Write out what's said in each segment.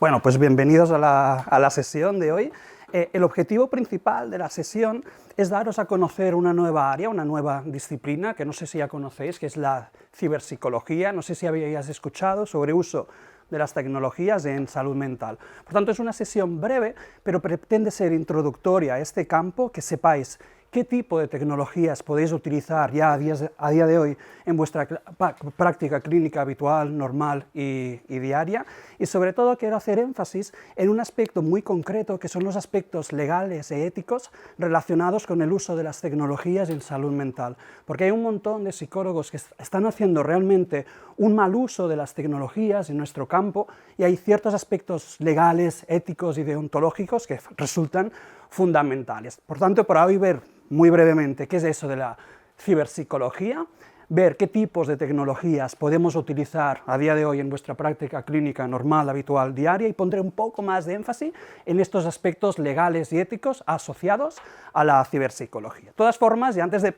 Bueno, pues bienvenidos a la sesión de hoy. El objetivo principal de la sesión es daros a conocer una nueva área, una nueva disciplina, que no sé si ya conocéis, que es la ciberpsicología. No sé si habéis escuchado sobre uso de las tecnologías en salud mental. Por tanto, es una sesión breve, pero pretende ser introductoria a este campo, que sepáis qué tipo de tecnologías podéis utilizar ya a día de hoy en vuestra práctica clínica habitual, normal y diaria, y sobre todo quiero hacer énfasis en un aspecto muy concreto, que son los aspectos legales e éticos relacionados con el uso de las tecnologías en salud mental, porque hay un montón de psicólogos que están haciendo realmente un mal uso de las tecnologías en nuestro campo, y hay ciertos aspectos legales, éticos y deontológicos que resultan fundamentales. Por tanto, para hoy ver muy brevemente qué es eso de la ciberpsicología, ver qué tipos de tecnologías podemos utilizar a día de hoy en vuestra práctica clínica normal, habitual, diaria, y pondré un poco más de énfasis en estos aspectos legales y éticos asociados a la ciberpsicología. De todas formas, y antes de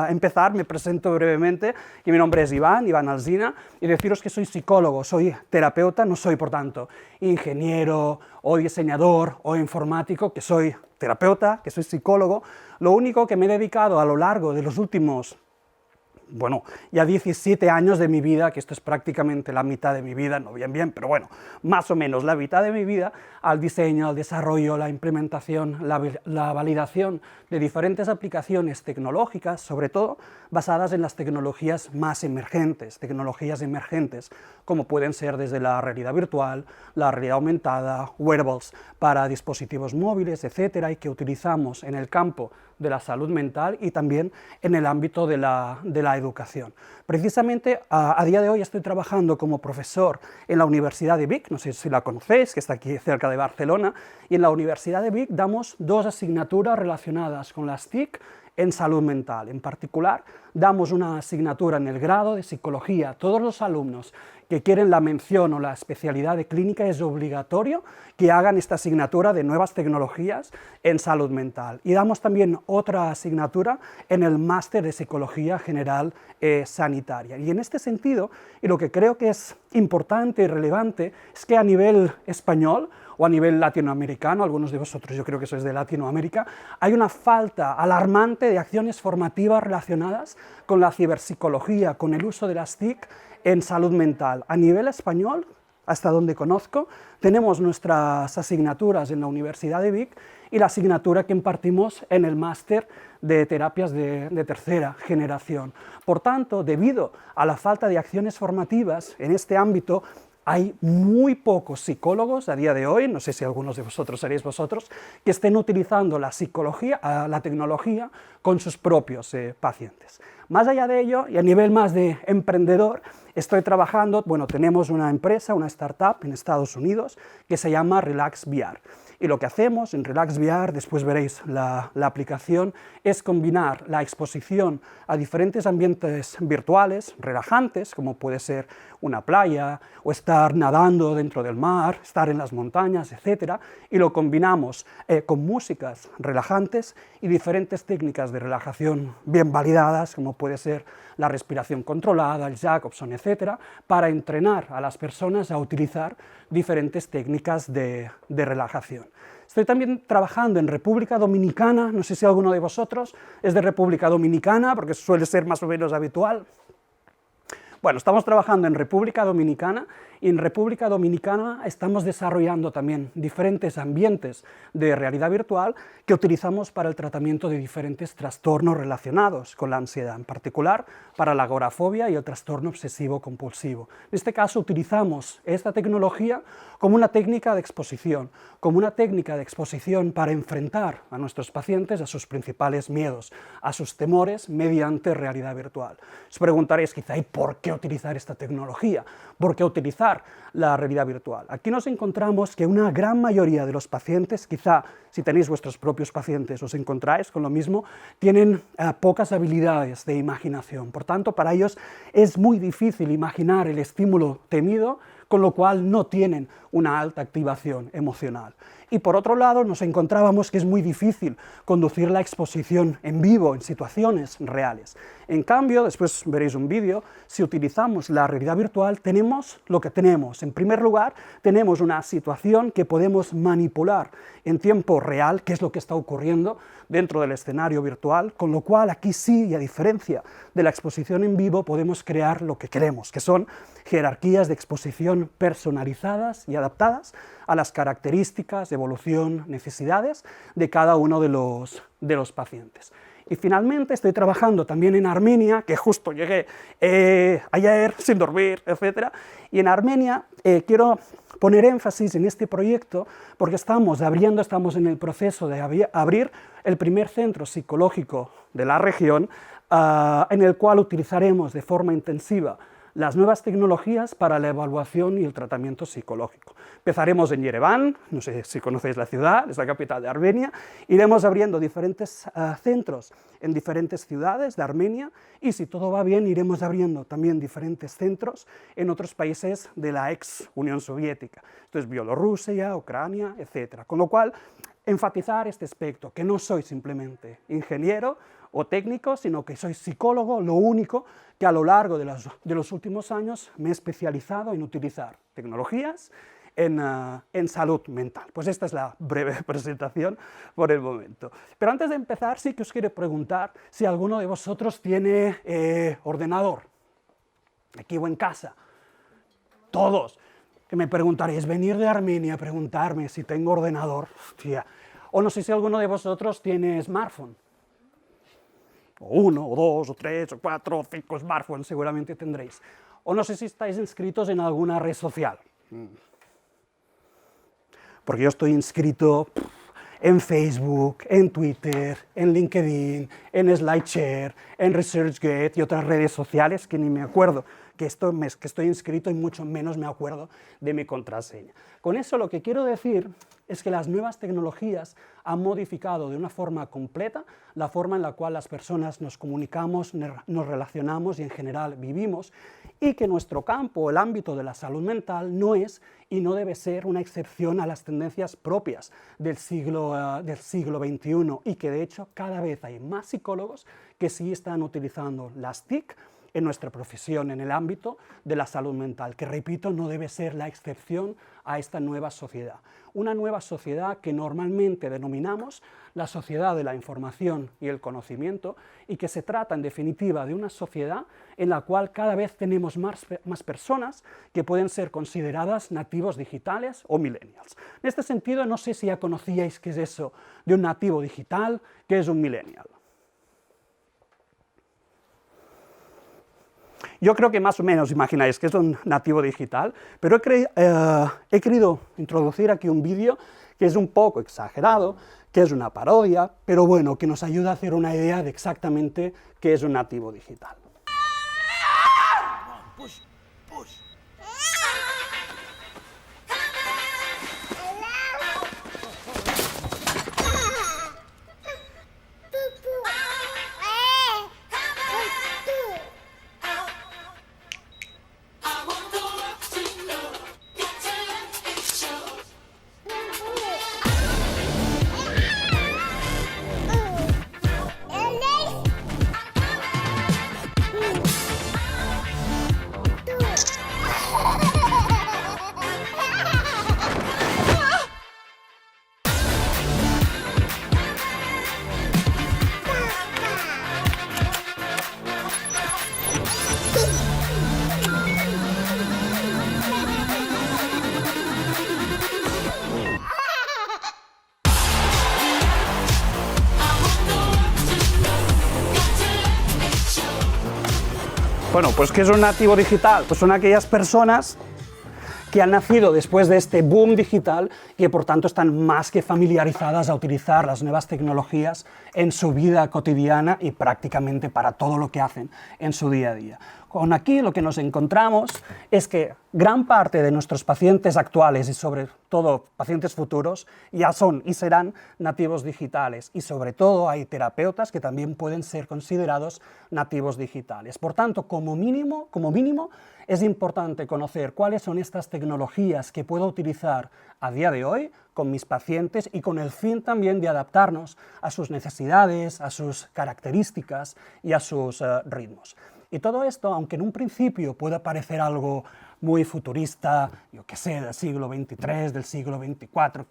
empezar, me presento brevemente, y mi nombre es Iván Alsina, y deciros que soy psicólogo, soy terapeuta, no soy, por tanto, ingeniero o diseñador o informático, que soy terapeuta, que soy psicólogo. Lo único que me he dedicado a lo largo de los últimos, ya 17 años de mi vida, que esto es prácticamente la mitad de mi vida, no bien, pero bueno, más o menos la mitad de mi vida, al diseño, al desarrollo, la implementación, la validación de diferentes aplicaciones tecnológicas, sobre todo basadas en las tecnologías más emergentes, como pueden ser desde la realidad virtual, la realidad aumentada, wearables para dispositivos móviles, etcétera, y que utilizamos en el campo de la salud mental y también en el ámbito de la educación. Precisamente a día de hoy estoy trabajando como profesor en la Universidad de Vic, no sé si la conocéis, que está aquí cerca de Barcelona, y en la Universidad de Vic damos dos asignaturas relacionadas con las TIC en salud mental. En particular, damos una asignatura en el grado de psicología. Todos los alumnos que quieren la mención o la especialidad de clínica es obligatorio que hagan esta asignatura de nuevas tecnologías en salud mental. Y damos también otra asignatura en el máster de psicología general sanitaria. Y en este sentido, y lo que creo que es importante y relevante, es que a nivel español o a nivel latinoamericano, algunos de vosotros yo creo que sois de Latinoamérica, hay una falta alarmante de acciones formativas relacionadas con la ciberpsicología, con el uso de las TIC en salud mental. A nivel español, hasta donde conozco, tenemos nuestras asignaturas en la Universidad de Vic y la asignatura que impartimos en el máster de terapias de tercera generación. Por tanto, debido a la falta de acciones formativas en este ámbito, hay muy pocos psicólogos a día de hoy, no sé si algunos de vosotros seréis vosotros, que estén utilizando la tecnología con sus propios pacientes. Más allá de ello, y a nivel más de emprendedor, estoy trabajando, tenemos una empresa, una startup en Estados Unidos que se llama RelaxVR. Y lo que hacemos en RelaxVR, después veréis la aplicación, es combinar la exposición a diferentes ambientes virtuales, relajantes, como puede ser una playa, o estar nadando dentro del mar, estar en las montañas, etc. Y lo combinamos con músicas relajantes y diferentes técnicas de relajación bien validadas, como puede ser la respiración controlada, el Jacobson, etc., para entrenar a las personas a utilizar diferentes técnicas de relajación. Estoy también trabajando en República Dominicana, no sé si alguno de vosotros es de República Dominicana, porque suele ser más o menos habitual. Estamos trabajando en República Dominicana, y en República Dominicana estamos desarrollando también diferentes ambientes de realidad virtual que utilizamos para el tratamiento de diferentes trastornos relacionados con la ansiedad, en particular para la agorafobia y el trastorno obsesivo-compulsivo. En este caso utilizamos esta tecnología como una técnica de exposición, para enfrentar a nuestros pacientes a sus principales miedos, a sus temores mediante realidad virtual. Os preguntaréis quizá, ¿y por qué utilizar esta tecnología? ¿Por qué utilizar la realidad virtual? Aquí nos encontramos que una gran mayoría de los pacientes, quizá si tenéis vuestros propios pacientes os encontráis con lo mismo, tienen pocas habilidades de imaginación. Por tanto, para ellos es muy difícil imaginar el estímulo temido con lo cual no tienen una alta activación emocional. Y por otro lado, nos encontrábamos que es muy difícil conducir la exposición en vivo, en situaciones reales. En cambio, después veréis un vídeo, si utilizamos la realidad virtual, tenemos lo que tenemos. En primer lugar, tenemos una situación que podemos manipular en tiempo real, que es lo que está ocurriendo dentro del escenario virtual, con lo cual aquí sí, y a diferencia de la exposición en vivo, podemos crear lo que queremos, que son jerarquías de exposición personalizadas y adaptadas a las características, evolución, necesidades de cada uno de los pacientes. Y finalmente estoy trabajando también en Armenia, que justo llegué ayer sin dormir, etc. Y en Armenia quiero poner énfasis en este proyecto porque estamos en el proceso de abrir el primer centro psicológico de la región, en el cual utilizaremos de forma intensiva las nuevas tecnologías para la evaluación y el tratamiento psicológico. Empezaremos en Yerevan, no sé si conocéis la ciudad, es la capital de Armenia, iremos abriendo diferentes centros en diferentes ciudades de Armenia y si todo va bien iremos abriendo también diferentes centros en otros países de la ex Unión Soviética, esto es Bielorrusia, Ucrania, etc. Con lo cual, enfatizar este aspecto, que no soy simplemente ingeniero o técnico, sino que soy psicólogo, lo único que a lo largo de los últimos años me he especializado en utilizar tecnologías en salud mental. Pues esta es la breve presentación por el momento. Pero antes de empezar, sí que os quiero preguntar si alguno de vosotros tiene ordenador, aquí o en casa. Todos. Que me preguntaréis, venir de Armenia a preguntarme si tengo ordenador, hostia. O no sé si alguno de vosotros tiene smartphone. O uno, o dos, o tres, o cuatro, o cinco smartphones seguramente tendréis. O no sé si estáis inscritos en alguna red social. Porque yo estoy inscrito en Facebook, en Twitter, en LinkedIn, en SlideShare, en ResearchGate y otras redes sociales que ni me acuerdo que estoy inscrito y mucho menos me acuerdo de mi contraseña. Con eso lo que quiero decir es que las nuevas tecnologías han modificado de una forma completa la forma en la cual las personas nos comunicamos, nos relacionamos y en general vivimos, y que nuestro campo, el ámbito de la salud mental, no es y no debe ser una excepción a las tendencias propias del siglo XXI, y que de hecho cada vez hay más psicólogos que sí están utilizando las TIC en nuestra profesión, en el ámbito de la salud mental, que repito, no debe ser la excepción a esta nueva sociedad. Una nueva sociedad que normalmente denominamos la sociedad de la información y el conocimiento, y que se trata en definitiva de una sociedad en la cual cada vez tenemos más personas que pueden ser consideradas nativos digitales o millennials. En este sentido, no sé si ya conocíais qué es eso de un nativo digital, qué es un millennial. Yo creo que más o menos imagináis que es un nativo digital, pero he querido introducir aquí un vídeo que es un poco exagerado, que es una parodia, pero bueno, que nos ayuda a hacer una idea de exactamente qué es un nativo digital. Push, push. Bueno, pues ¿qué es un nativo digital? Pues son aquellas personas que han nacido después de este boom digital y que por tanto están más que familiarizadas a utilizar las nuevas tecnologías en su vida cotidiana y prácticamente para todo lo que hacen en su día a día. Con aquí lo que nos encontramos es que gran parte de nuestros pacientes actuales y sobre todo pacientes futuros ya son y serán nativos digitales y sobre todo hay terapeutas que también pueden ser considerados nativos digitales. Por tanto, como mínimo es importante conocer cuáles son estas tecnologías que puedo utilizar a día de hoy con mis pacientes y con el fin también de adaptarnos a sus necesidades, a sus características y a sus ritmos. Y todo esto, aunque en un principio pueda parecer algo muy futurista, yo qué sé, del siglo XXIII, del siglo XXIV,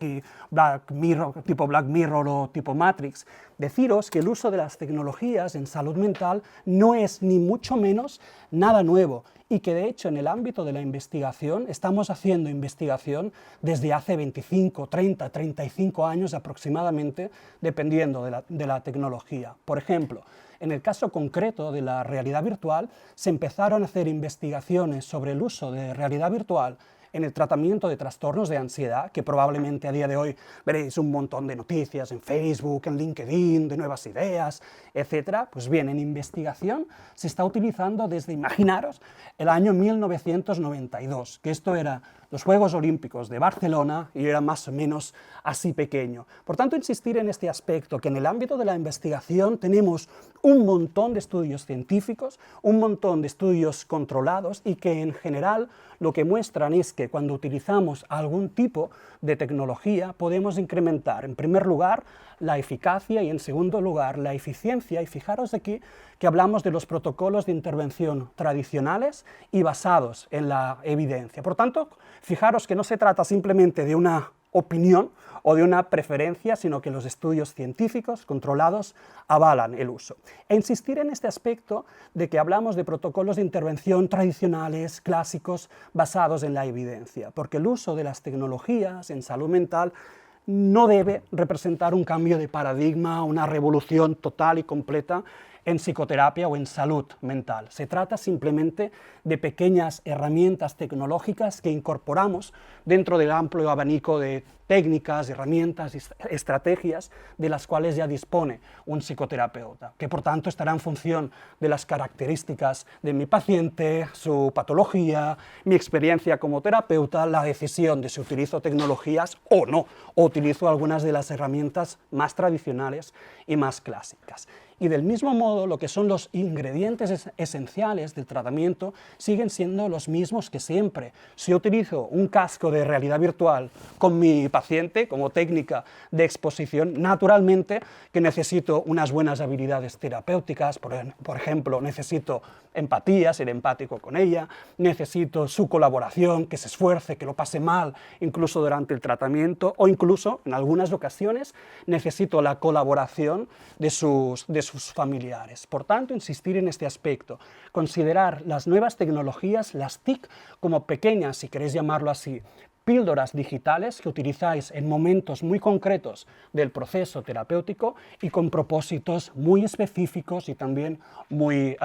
tipo Black Mirror o tipo Matrix, deciros que el uso de las tecnologías en salud mental no es ni mucho menos nada nuevo y que de hecho en el ámbito de la investigación estamos haciendo investigación desde hace 25, 30, 35 años aproximadamente, dependiendo de la tecnología. Por ejemplo, en el caso concreto de la realidad virtual, se empezaron a hacer investigaciones sobre el uso de realidad virtual en el tratamiento de trastornos de ansiedad, que probablemente a día de hoy veréis un montón de noticias en Facebook, en LinkedIn, de nuevas ideas, etc. Pues bien, en investigación se está utilizando desde, imaginaros, el año 1992, que esto era los Juegos Olímpicos de Barcelona y era más o menos así pequeño. Por tanto, insistir en este aspecto, que en el ámbito de la investigación tenemos un montón de estudios científicos, un montón de estudios controlados y que en general lo que muestran es que cuando utilizamos algún tipo de tecnología podemos incrementar, en primer lugar, la eficacia y en segundo lugar la eficiencia, y fijaros aquí que hablamos de los protocolos de intervención tradicionales y basados en la evidencia. Por tanto, fijaros que no se trata simplemente de una opinión o de una preferencia, sino que los estudios científicos controlados avalan el uso. E insistir en este aspecto de que hablamos de protocolos de intervención tradicionales, clásicos, basados en la evidencia, porque el uso de las tecnologías en salud mental no debe representar un cambio de paradigma, una revolución total y completa en psicoterapia o en salud mental. Se trata simplemente de pequeñas herramientas tecnológicas que incorporamos dentro del amplio abanico de técnicas, herramientas y estrategias de las cuales ya dispone un psicoterapeuta, que por tanto estará en función de las características de mi paciente, su patología, mi experiencia como terapeuta, la decisión de si utilizo tecnologías o no, o utilizo algunas de las herramientas más tradicionales y más clásicas. Y del mismo modo, lo que son los ingredientes esenciales del tratamiento siguen siendo los mismos que siempre. Si yo utilizo un casco de realidad virtual con mi paciente como técnica de exposición, naturalmente que necesito unas buenas habilidades terapéuticas, por ejemplo, necesito empatía, ser empático con ella, necesito su colaboración, que se esfuerce, que lo pase mal, incluso durante el tratamiento, o incluso, en algunas ocasiones, necesito la colaboración de sus familiares. Por tanto, insistir en este aspecto, considerar las nuevas tecnologías, las TIC, como pequeñas, si queréis llamarlo así, píldoras digitales que utilizáis en momentos muy concretos del proceso terapéutico y con propósitos muy específicos y también muy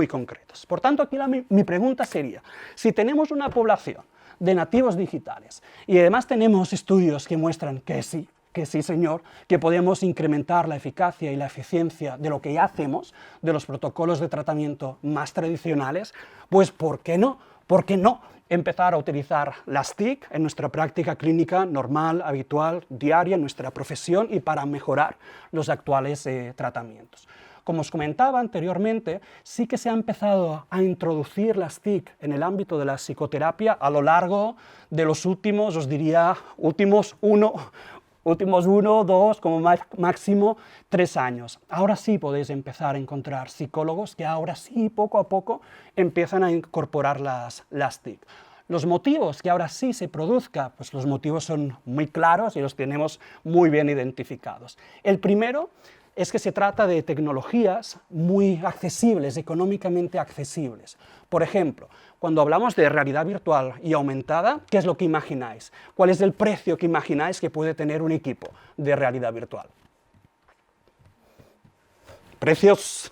concretos. Por tanto, aquí mi pregunta sería, si tenemos una población de nativos digitales y además tenemos estudios que muestran que sí, señor, que podemos incrementar la eficacia y la eficiencia de lo que ya hacemos, de los protocolos de tratamiento más tradicionales, pues ¿por qué no? ¿Por qué no empezar a utilizar las TIC en nuestra práctica clínica normal, habitual, diaria, en nuestra profesión y para mejorar los actuales tratamientos? Como os comentaba anteriormente, sí que se ha empezado a introducir las TIC en el ámbito de la psicoterapia a lo largo de los últimos, os diría, últimos uno, 2, como máximo 3 años. Ahora sí podéis empezar a encontrar psicólogos que ahora sí, poco a poco, empiezan a incorporar las TIC. Los motivos que ahora sí se produzca, pues los motivos son muy claros y los tenemos muy bien identificados. El primero es que se trata de tecnologías muy accesibles, económicamente accesibles. Por ejemplo, cuando hablamos de realidad virtual y aumentada, ¿qué es lo que imagináis? ¿Cuál es el precio que imagináis que puede tener un equipo de realidad virtual? ¿Precios?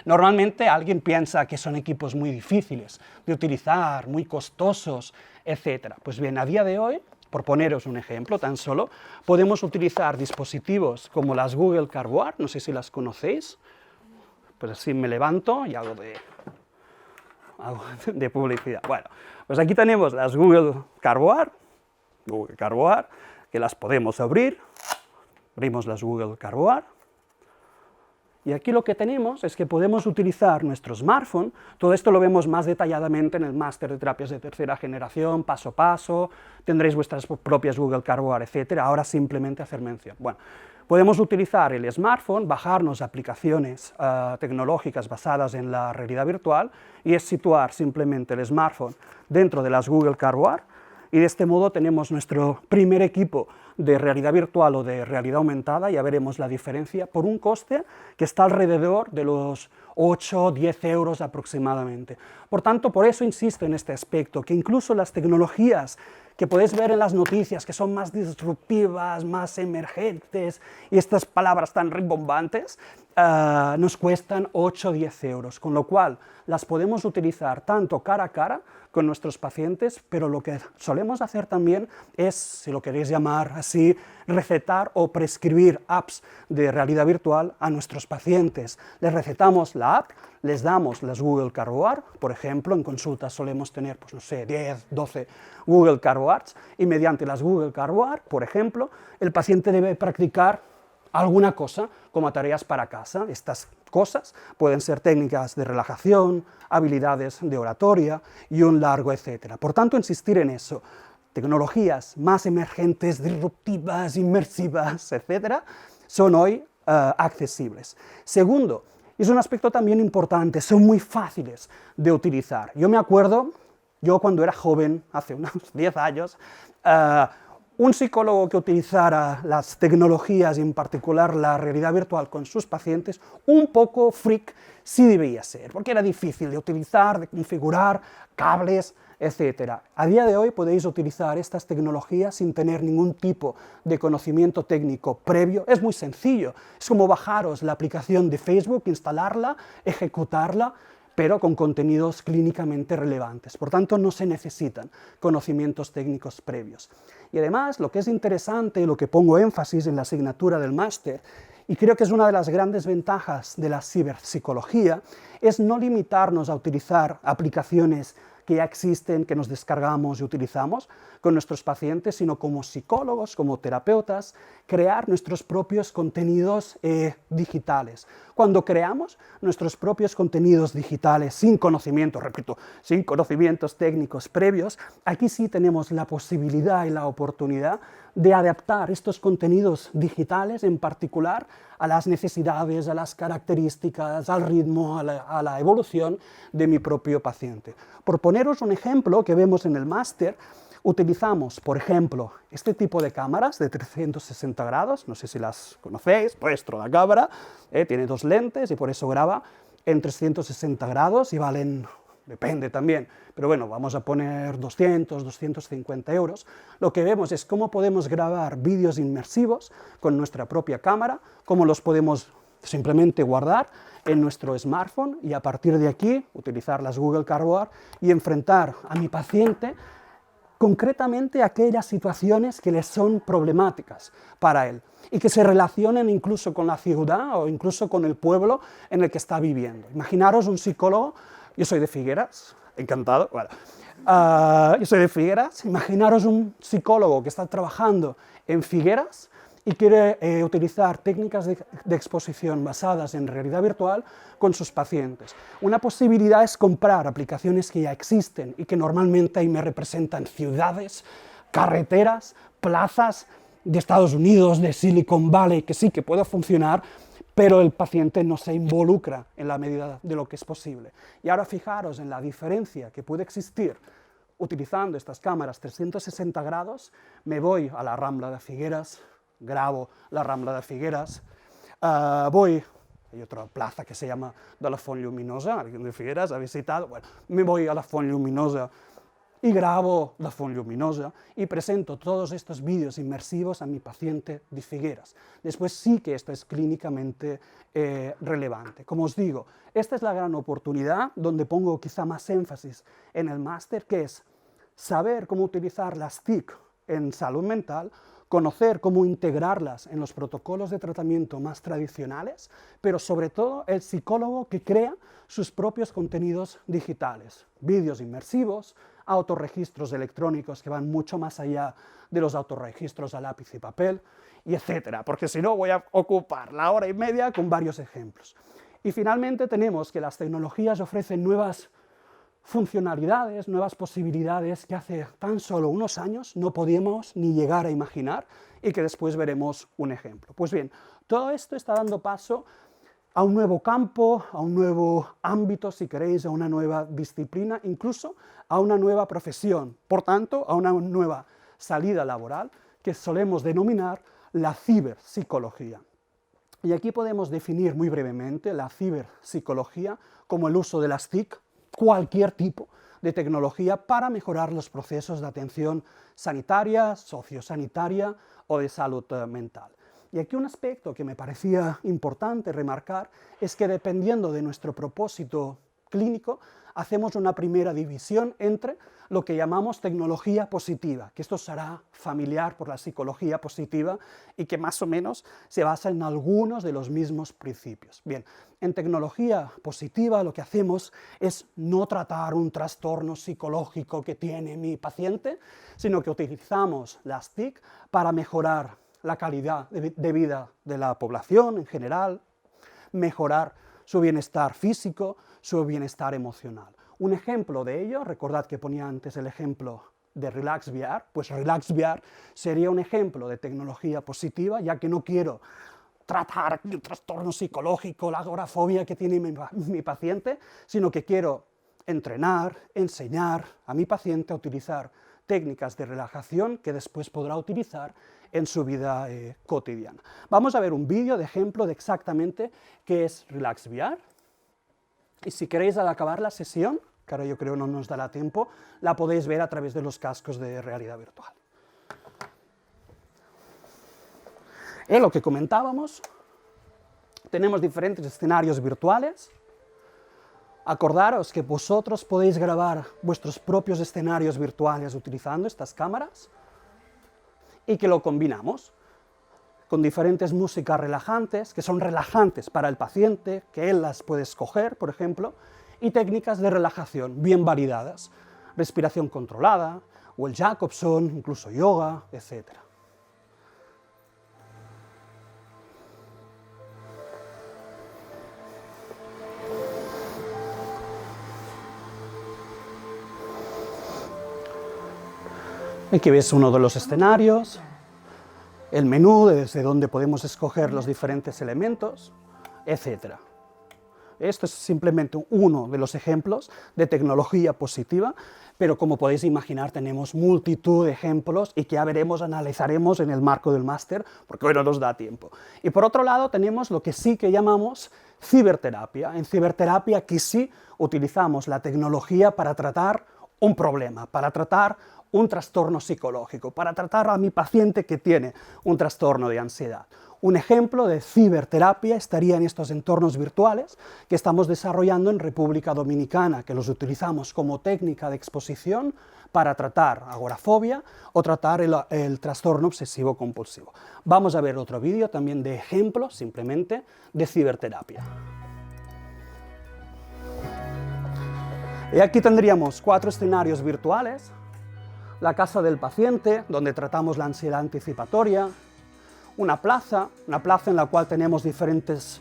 Normalmente alguien piensa que son equipos muy difíciles de utilizar, muy costosos, etc. Pues bien, a día de hoy, por poneros un ejemplo tan solo, podemos utilizar dispositivos como las Google Car War, no sé si las conocéis, pues así me levanto y hago de de publicidad. Bueno, pues aquí tenemos las Google Carboard, que las podemos abrir. Abrimos las Google Carboard. Y aquí lo que tenemos es que podemos utilizar nuestro smartphone. Todo esto lo vemos más detalladamente en el máster de terapias de tercera generación, paso a paso. Tendréis vuestras propias Google Carboard, etc. Ahora simplemente hacer mención. Bueno, podemos utilizar el smartphone, bajarnos aplicaciones tecnológicas basadas en la realidad virtual, y es situar simplemente el smartphone dentro de las Google Carboard, y de este modo tenemos nuestro primer equipo de realidad virtual o de realidad aumentada. Ya veremos la diferencia, por un coste que está alrededor de los 8 o 10 euros aproximadamente. Por tanto, por eso insisto en este aspecto, que incluso las tecnologías que podéis ver en las noticias, que son más disruptivas, más emergentes, y estas palabras tan rimbombantes, nos cuestan 8 o 10 euros, con lo cual las podemos utilizar tanto cara a cara con nuestros pacientes, pero lo que solemos hacer también es, si lo queréis llamar así, recetar o prescribir apps de realidad virtual a nuestros pacientes. Les recetamos la app, les damos las Google Carboard, por ejemplo, en consultas solemos tener, pues no sé, 10, 12 Google Carboards, y mediante las Google Carboard, por ejemplo, el paciente debe practicar alguna cosa como tareas para casa. Estas cosas pueden ser técnicas de relajación, habilidades de oratoria y un largo etcétera. Por tanto, insistir en eso. Tecnologías más emergentes, disruptivas, inmersivas, etcétera, son hoy accesibles. Segundo, y es un aspecto también importante, son muy fáciles de utilizar. Yo me acuerdo, yo cuando era joven, hace unos 10 años, un psicólogo que utilizara las tecnologías, y en particular la realidad virtual con sus pacientes, un poco freak sí debía ser, porque era difícil de utilizar, de configurar, cables, etc. A día de hoy podéis utilizar estas tecnologías sin tener ningún tipo de conocimiento técnico previo. Es muy sencillo, es como bajaros la aplicación de Facebook, instalarla, ejecutarla, pero con contenidos clínicamente relevantes. Por tanto, no se necesitan conocimientos técnicos previos. Y además, lo que es interesante, lo que pongo énfasis en la asignatura del máster, y creo que es una de las grandes ventajas de la ciberpsicología, es no limitarnos a utilizar aplicaciones que ya existen, que nos descargamos y utilizamos con nuestros pacientes, sino como psicólogos, como terapeutas, crear nuestros propios contenidos digitales. Cuando creamos nuestros propios contenidos digitales sin conocimientos, repito, sin conocimientos técnicos previos, aquí sí tenemos la posibilidad y la oportunidad de adaptar estos contenidos digitales en particular a las necesidades, a las características, al ritmo, a la evolución de mi propio paciente. Por poneros un ejemplo que vemos en el máster, utilizamos, por ejemplo, este tipo de cámaras de 360 grados, no sé si las conocéis, vuestro la cámara, tiene dos lentes y por eso graba en 360 grados y valen, depende también, pero bueno, vamos a poner 200, 250 euros. Lo que vemos es cómo podemos grabar vídeos inmersivos con nuestra propia cámara, cómo los podemos simplemente guardar en nuestro smartphone y a partir de aquí utilizar las Google Carboard y enfrentar a mi paciente concretamente aquellas situaciones que les son problemáticas para él y que se relacionen incluso con la ciudad o incluso con el pueblo en el que está viviendo. Imaginaros un psicólogo, yo soy de Figueras, encantado, bueno, yo soy de Figueras, imaginaros un psicólogo que está trabajando en Figueras y quiere utilizar técnicas de exposición basadas en realidad virtual con sus pacientes. Una posibilidad es comprar aplicaciones que ya existen y que normalmente ahí me representan ciudades, carreteras, plazas de Estados Unidos, de Silicon Valley, que sí que puede funcionar, pero el paciente no se involucra en la medida de lo que es posible. Y ahora fijaros en la diferencia que puede existir utilizando estas cámaras 360 grados, me voy a la Rambla de Figueras, grabo la Rambla de Figueras, hay otra plaza que se llama de la Font Lluminosa, alguien de Figueras ha visitado, bueno, me voy a la Font Lluminosa y grabo la Font Lluminosa y presento todos estos vídeos inmersivos a mi paciente de Figueras. Después sí que esto es clínicamente relevante. Como os digo, esta es la gran oportunidad donde pongo quizá más énfasis en el máster, que es saber cómo utilizar las TIC en salud mental conocer cómo integrarlas en los protocolos de tratamiento más tradicionales, pero sobre todo el psicólogo que crea sus propios contenidos digitales, vídeos inmersivos, autorregistros electrónicos que van mucho más allá de los autorregistros a lápiz y papel, y etcétera, porque si no voy a ocupar la hora y media con varios ejemplos. Y finalmente tenemos que las tecnologías ofrecen nuevas funcionalidades, nuevas posibilidades que hace tan solo unos años no podíamos ni llegar a imaginar y que después veremos un ejemplo. Pues bien, todo esto está dando paso a un nuevo campo, a un nuevo ámbito, si queréis, a una nueva disciplina, incluso a una nueva profesión, por tanto, a una nueva salida laboral que solemos denominar la ciberpsicología. Y aquí podemos definir muy brevemente la ciberpsicología como el uso de las TIC, cualquier tipo de tecnología para mejorar los procesos de atención sanitaria, sociosanitaria o de salud mental. Y aquí un aspecto que me parecía importante remarcar es que dependiendo de nuestro propósito clínico, hacemos una primera división entre lo que llamamos tecnología positiva, que esto será familiar por la psicología positiva y que más o menos se basa en algunos de los mismos principios. Bien, en tecnología positiva lo que hacemos es no tratar un trastorno psicológico que tiene mi paciente, sino que utilizamos las TIC para mejorar la calidad de vida de la población en general, mejorar su bienestar físico, su bienestar emocional. Un ejemplo de ello, recordad que ponía antes el ejemplo de Relax VR, pues Relax VR sería un ejemplo de tecnología positiva, ya que no quiero tratar el trastorno psicológico, la agorafobia que tiene mi paciente, sino que quiero entrenar, enseñar a mi paciente a utilizar técnicas de relajación que después podrá utilizar en su vida cotidiana. Vamos a ver un vídeo de ejemplo de exactamente qué es Relax VR. Y si queréis al acabar la sesión, que ahora yo creo no nos dará tiempo, la podéis ver a través de los cascos de realidad virtual. En lo que comentábamos, tenemos diferentes escenarios virtuales. Acordaros que vosotros podéis grabar vuestros propios escenarios virtuales utilizando estas cámaras y que lo combinamos con diferentes músicas relajantes, que son relajantes para el paciente, que él las puede escoger, por ejemplo, y técnicas de relajación bien validadas, respiración controlada, o el Jacobson, incluso yoga, etc. Aquí ves uno de los escenarios, el menú desde donde podemos escoger los diferentes elementos, etc. Esto es simplemente uno de los ejemplos de tecnología positiva, pero como podéis imaginar tenemos multitud de ejemplos y que ya veremos, analizaremos en el marco del máster, porque hoy no nos da tiempo. Y por otro lado tenemos lo que sí que llamamos ciberterapia. En ciberterapia aquí sí utilizamos la tecnología para tratar un problema, para tratar un trastorno psicológico, para tratar a mi paciente que tiene un trastorno de ansiedad. Un ejemplo de ciberterapia estaría en estos entornos virtuales que estamos desarrollando en República Dominicana, que los utilizamos como técnica de exposición para tratar agorafobia o tratar el trastorno obsesivo compulsivo. Vamos a ver otro vídeo también de ejemplo, simplemente, de ciberterapia. Y aquí tendríamos 4 escenarios virtuales. La casa del paciente, donde tratamos la ansiedad anticipatoria, una plaza en la cual tenemos diferentes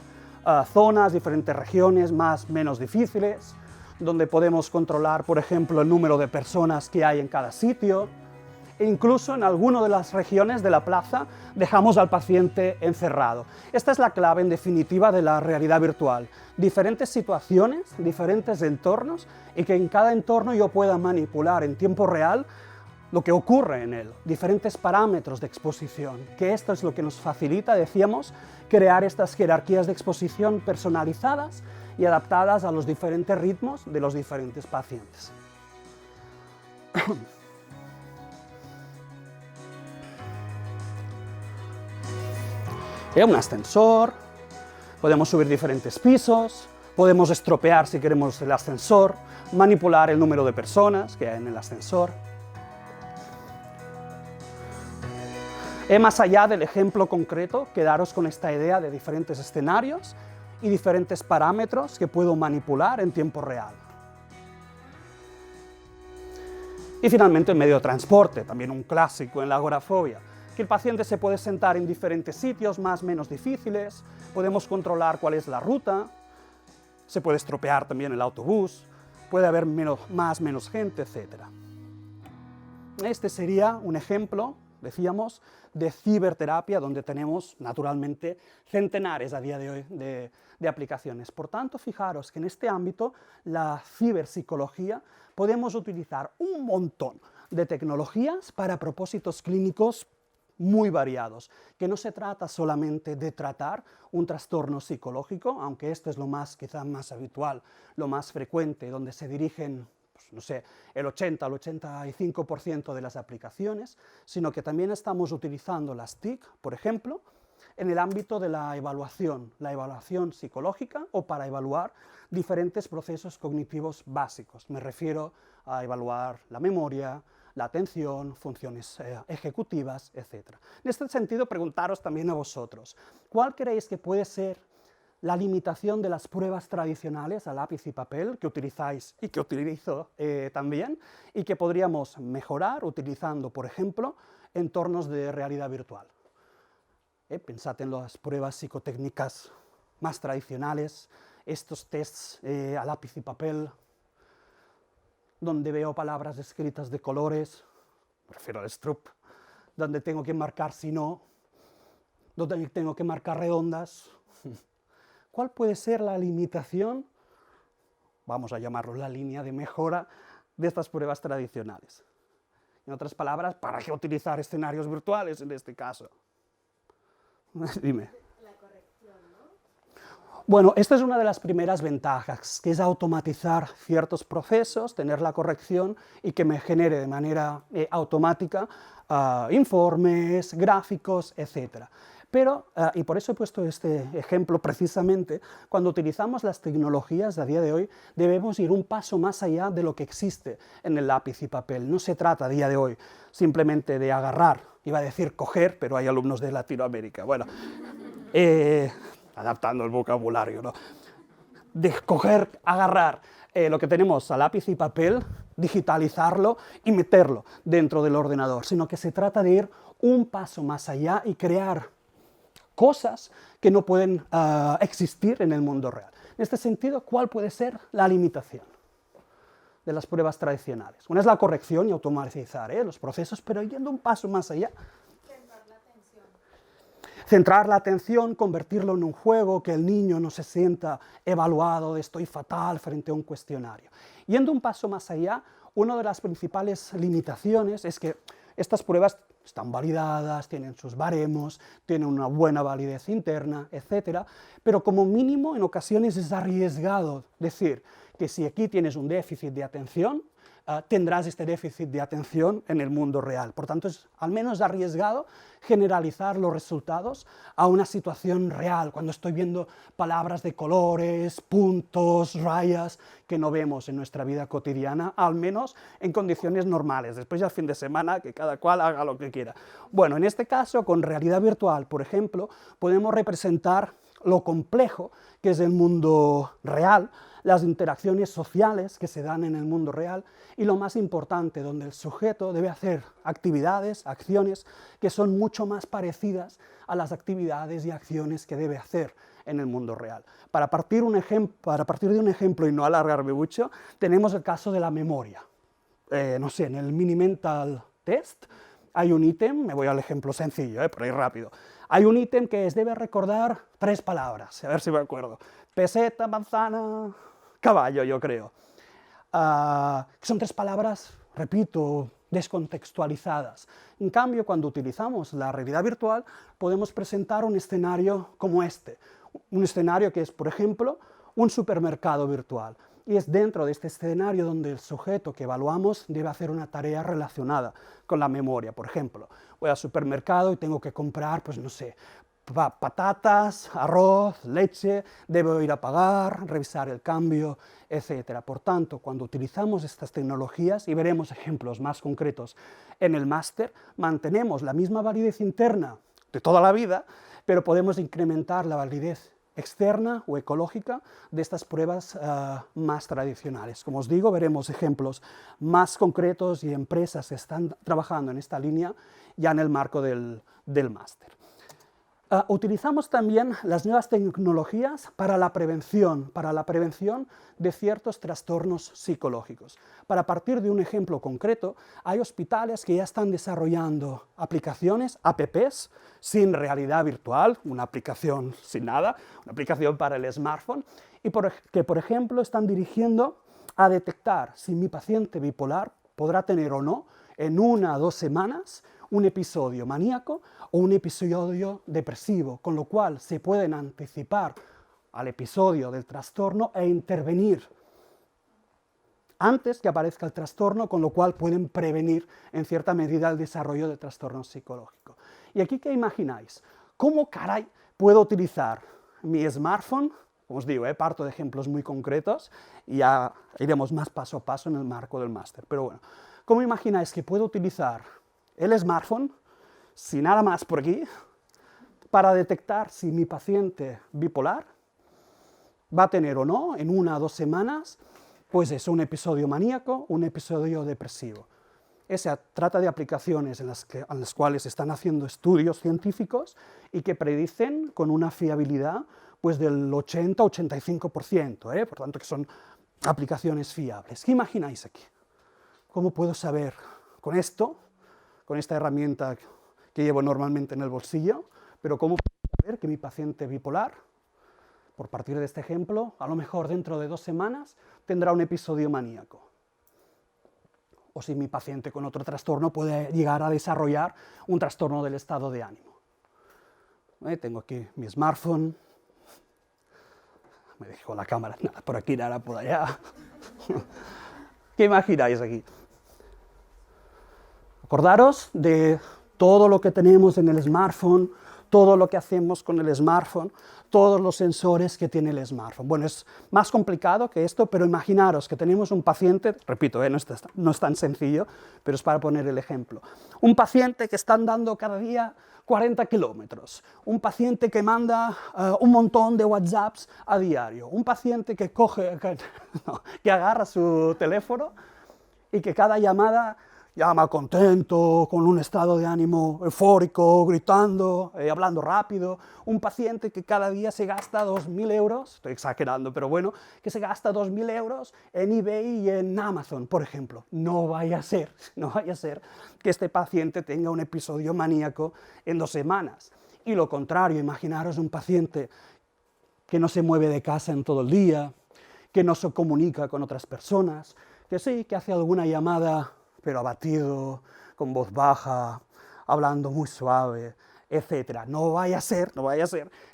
zonas, diferentes regiones más menos difíciles, donde podemos controlar, por ejemplo, el número de personas que hay en cada sitio, e incluso en alguna de las regiones de la plaza dejamos al paciente encerrado. Esta es la clave, en definitiva, de la realidad virtual. Diferentes situaciones, diferentes entornos, y que en cada entorno yo pueda manipular en tiempo real lo que ocurre en él, diferentes parámetros de exposición, que esto es lo que nos facilita, decíamos, crear estas jerarquías de exposición personalizadas y adaptadas a los diferentes ritmos de los diferentes pacientes. Un ascensor, podemos subir diferentes pisos, podemos estropear si queremos el ascensor, manipular el número de personas que hay en el ascensor. Más allá del ejemplo concreto, quedaros con esta idea de diferentes escenarios y diferentes parámetros que puedo manipular en tiempo real. Y finalmente el medio de transporte, también un clásico en la agorafobia, que el paciente se puede sentar en diferentes sitios más o menos difíciles, podemos controlar cuál es la ruta, se puede estropear también el autobús, puede haber menos gente, etc. Este sería un ejemplo, decíamos, de ciberterapia, donde tenemos, naturalmente, centenares a día de hoy de aplicaciones. Por tanto, fijaros que en este ámbito, la ciberpsicología, podemos utilizar un montón de tecnologías para propósitos clínicos muy variados, que no se trata solamente de tratar un trastorno psicológico, aunque esto es lo más, quizá más habitual, lo más frecuente, donde se dirigen, pues, no sé, el 80 al 85% de las aplicaciones, sino que también estamos utilizando las TIC, por ejemplo, en el ámbito de la evaluación psicológica o para evaluar diferentes procesos cognitivos básicos. Me refiero a evaluar la memoria, la atención, funciones ejecutivas, etc. En este sentido, preguntaros también a vosotros, ¿cuál creéis que puede ser la limitación de las pruebas tradicionales a lápiz y papel que utilizáis y que utilizo también, y que podríamos mejorar utilizando, por ejemplo, entornos de realidad virtual? Pensad en las pruebas psicotécnicas más tradicionales, estos tests a lápiz y papel, donde veo palabras escritas de colores, me refiero al Stroop, donde tengo que marcar si no, donde tengo que marcar redondas. ¿Cuál puede ser la limitación, vamos a llamarlo la línea de mejora, de estas pruebas tradicionales? En otras palabras, ¿para qué utilizar escenarios virtuales en este caso? Dime. La corrección, ¿no? Bueno, esta es una de las primeras ventajas, que es automatizar ciertos procesos, tener la corrección y que me genere de manera automática informes, gráficos, etc. Pero, y por eso he puesto este ejemplo precisamente, cuando utilizamos las tecnologías a día de hoy, debemos ir un paso más allá de lo que existe en el lápiz y papel. No se trata a día de hoy simplemente de agarrar, iba a decir coger, pero hay alumnos de Latinoamérica, bueno, adaptando el vocabulario, ¿no? De coger, agarrar lo que tenemos a lápiz y papel, digitalizarlo y meterlo dentro del ordenador, sino que se trata de ir un paso más allá y crear cosas que no pueden existir en el mundo real. En este sentido, ¿cuál puede ser la limitación de las pruebas tradicionales? Una es la corrección y automatizar los procesos, pero yendo un paso más allá. Centrar la atención. Centrar la atención, convertirlo en un juego, que el niño no se sienta evaluado de estoy fatal frente a un cuestionario. Yendo un paso más allá, una de las principales limitaciones es que estas pruebas están validadas, tienen sus baremos, tienen una buena validez interna, etc. Pero como mínimo en ocasiones es arriesgado decir que si aquí tienes un déficit de atención, tendrás este déficit de atención en el mundo real. Por tanto, es al menos arriesgado generalizar los resultados a una situación real, cuando estoy viendo palabras de colores, puntos, rayas, que no vemos en nuestra vida cotidiana, al menos en condiciones normales. Después ya el fin de semana, que cada cual haga lo que quiera. Bueno, en este caso, con realidad virtual, por ejemplo, podemos representar lo complejo que es el mundo real, las interacciones sociales que se dan en el mundo real y lo más importante, donde el sujeto debe hacer actividades, acciones que son mucho más parecidas a las actividades y acciones que debe hacer en el mundo real. Para partir de un ejemplo y no alargarme mucho, tenemos el caso de la memoria. No sé, en el Mini Mental Test hay un ítem, me voy al ejemplo sencillo, por ir rápido. Hay un ítem que es, debe recordar 3 palabras, a ver si me acuerdo. Peseta, manzana, caballo, yo creo. Son 3 palabras, repito, descontextualizadas. En cambio, cuando utilizamos la realidad virtual, podemos presentar un escenario como este. Un escenario que es, por ejemplo, un supermercado virtual. Y es dentro de este escenario donde el sujeto que evaluamos debe hacer una tarea relacionada con la memoria. Por ejemplo, voy al supermercado y tengo que comprar, pues no sé, patatas, arroz, leche, debo ir a pagar, revisar el cambio, etc. Por tanto, cuando utilizamos estas tecnologías, y veremos ejemplos más concretos en el máster, mantenemos la misma validez interna de toda la vida, pero podemos incrementar la validez externa o ecológica de estas pruebas más tradicionales. Como os digo, veremos ejemplos más concretos y empresas que están trabajando en esta línea ya en el marco del máster. Utilizamos también las nuevas tecnologías para la prevención de ciertos trastornos psicológicos. Para partir de un ejemplo concreto, hay hospitales que ya están desarrollando aplicaciones, apps, sin realidad virtual, una aplicación sin nada, una aplicación para el smartphone, y que, por ejemplo, están dirigiendo a detectar si mi paciente bipolar podrá tener o no, en 1 a 2 semanas, un episodio maníaco o un episodio depresivo, con lo cual se pueden anticipar al episodio del trastorno e intervenir antes que aparezca el trastorno, con lo cual pueden prevenir en cierta medida el desarrollo del trastorno psicológico. ¿Y aquí qué imagináis? ¿Cómo caray puedo utilizar mi smartphone? Como os digo, parto de ejemplos muy concretos y ya iremos más paso a paso en el marco del máster. Pero bueno, ¿cómo imagináis que puedo utilizar el smartphone, sin nada más por aquí, para detectar si mi paciente bipolar va a tener o no, en 1 a 2 semanas, pues es un episodio maníaco, un episodio depresivo? Se trata de aplicaciones en las cuales se están haciendo estudios científicos y que predicen con una fiabilidad pues del 80-85%, por tanto que son aplicaciones fiables. ¿Qué imagináis aquí? ¿Cómo puedo saber con esto, con esta herramienta que llevo normalmente en el bolsillo, pero cómo puedo saber que mi paciente bipolar, por partir de este ejemplo, a lo mejor dentro de 2 semanas tendrá un episodio maníaco? O si mi paciente con otro trastorno puede llegar a desarrollar un trastorno del estado de ánimo. Tengo aquí mi smartphone, me dejo la cámara, nada por aquí, nada por allá. ¿Qué imagináis aquí? Acordaros de todo lo que tenemos en el smartphone, todo lo que hacemos con el smartphone, todos los sensores que tiene el smartphone. Bueno, es más complicado que esto, pero imaginaros que tenemos un paciente, repito, no es tan sencillo, pero es para poner el ejemplo. Un paciente que está andando cada día 40 kilómetros, un paciente que manda un montón de WhatsApps a diario, un paciente que que agarra su teléfono y que cada llamada llama contento, con un estado de ánimo eufórico, gritando, hablando rápido, un paciente que cada día se gasta 2.000 euros, estoy exagerando, pero bueno, que se gasta 2.000 euros en eBay y en Amazon, por ejemplo. No vaya a ser que este paciente tenga un episodio maníaco en 2 semanas. Y lo contrario, imaginaros un paciente que no se mueve de casa en todo el día, que no se comunica con otras personas, que sí, que hace alguna llamada pero abatido, con voz baja, hablando muy suave, etc. No vaya a ser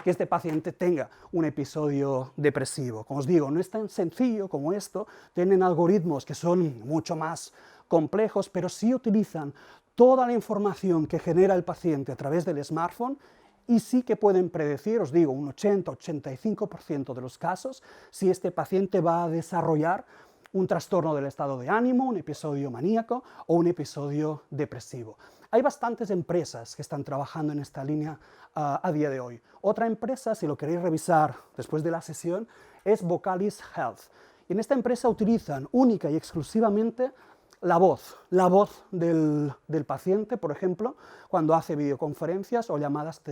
que este paciente tenga un episodio depresivo. Como os digo, no es tan sencillo como esto, tienen algoritmos que son mucho más complejos, pero sí utilizan toda la información que genera el paciente a través del smartphone y sí que pueden predecir, os digo, un 80-85% de los casos, si este paciente va a desarrollar un trastorno del estado de ánimo, un episodio maníaco o un episodio depresivo. Hay bastantes empresas que están trabajando en esta línea a día de hoy. Otra empresa, si lo queréis revisar después de la sesión, es Vocalis Health. Y en esta empresa utilizan única y exclusivamente la voz del paciente, por ejemplo, cuando hace videoconferencias o llamadas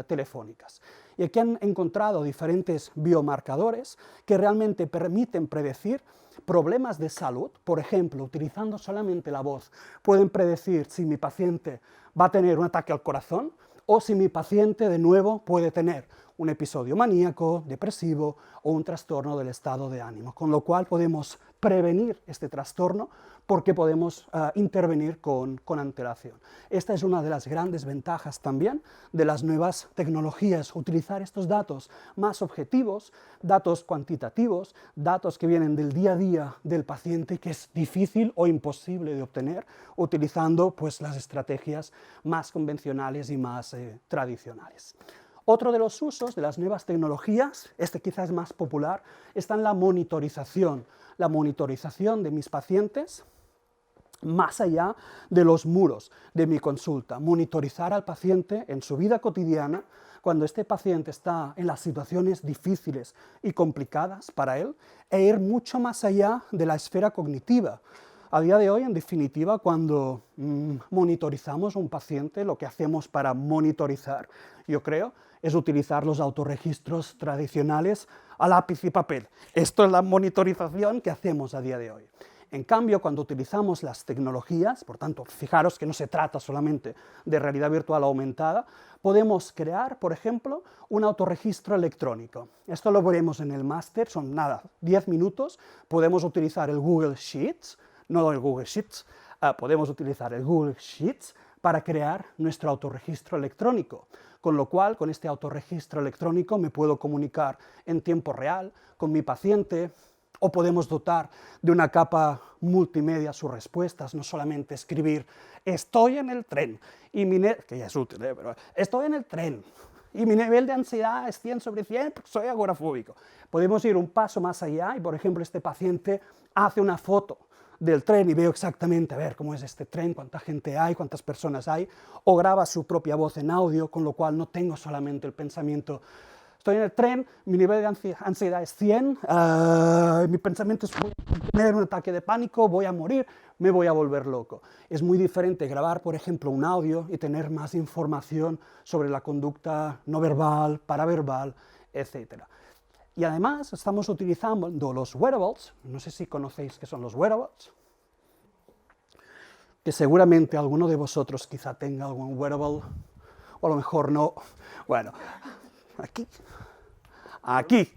telefónicas. Y aquí han encontrado diferentes biomarcadores que realmente permiten predecir problemas de salud. Por ejemplo, utilizando solamente la voz, pueden predecir si mi paciente va a tener un ataque al corazón o si mi paciente de nuevo puede tener un episodio maníaco, depresivo o un trastorno del estado de ánimo, con lo cual podemos prevenir este trastorno porque podemos intervenir con antelación. Esta es una de las grandes ventajas también de las nuevas tecnologías, utilizar estos datos más objetivos, datos cuantitativos, datos que vienen del día a día del paciente y que es difícil o imposible de obtener utilizando pues, las estrategias más convencionales y más tradicionales. Otro de los usos de las nuevas tecnologías, este quizás más popular, está en la monitorización de mis pacientes más allá de los muros de mi consulta, monitorizar al paciente en su vida cotidiana, cuando este paciente está en las situaciones difíciles y complicadas para él, e ir mucho más allá de la esfera cognitiva. A día de hoy, en definitiva, cuando monitorizamos a un paciente, lo que hacemos para monitorizar, yo creo, es utilizar los autorregistros tradicionales a lápiz y papel. Esto es la monitorización que hacemos a día de hoy. En cambio, cuando utilizamos las tecnologías, por tanto, fijaros que no se trata solamente de realidad virtual aumentada, podemos crear, por ejemplo, un autorregistro electrónico. Esto lo veremos en el máster, son 10 minutos, podemos utilizar el Google Sheets, no el Google Sheets, podemos utilizar el Google Sheets para crear nuestro autorregistro electrónico, con lo cual, con este autorregistro electrónico me puedo comunicar en tiempo real con mi paciente, o podemos dotar de una capa multimedia sus respuestas, no solamente escribir estoy en el tren, y que ya es útil, pero estoy en el tren, y mi nivel de ansiedad es 100/100 porque soy agorafóbico. Podemos ir un paso más allá y, por ejemplo, este paciente hace una foto del tren y veo exactamente, a ver, cómo es este tren, cuánta gente hay, cuántas personas hay, o graba su propia voz en audio, con lo cual no tengo solamente el pensamiento estoy en el tren, mi nivel de ansiedad es 100, mi pensamiento es voy a tener un ataque de pánico, voy a morir, me voy a volver loco. Es muy diferente grabar, por ejemplo, un audio y tener más información sobre la conducta no verbal, paraverbal, etc. Y además estamos utilizando los wearables, no sé si conocéis qué son los wearables, que seguramente alguno de vosotros quizá tenga algún wearable, o a lo mejor no. Bueno, aquí,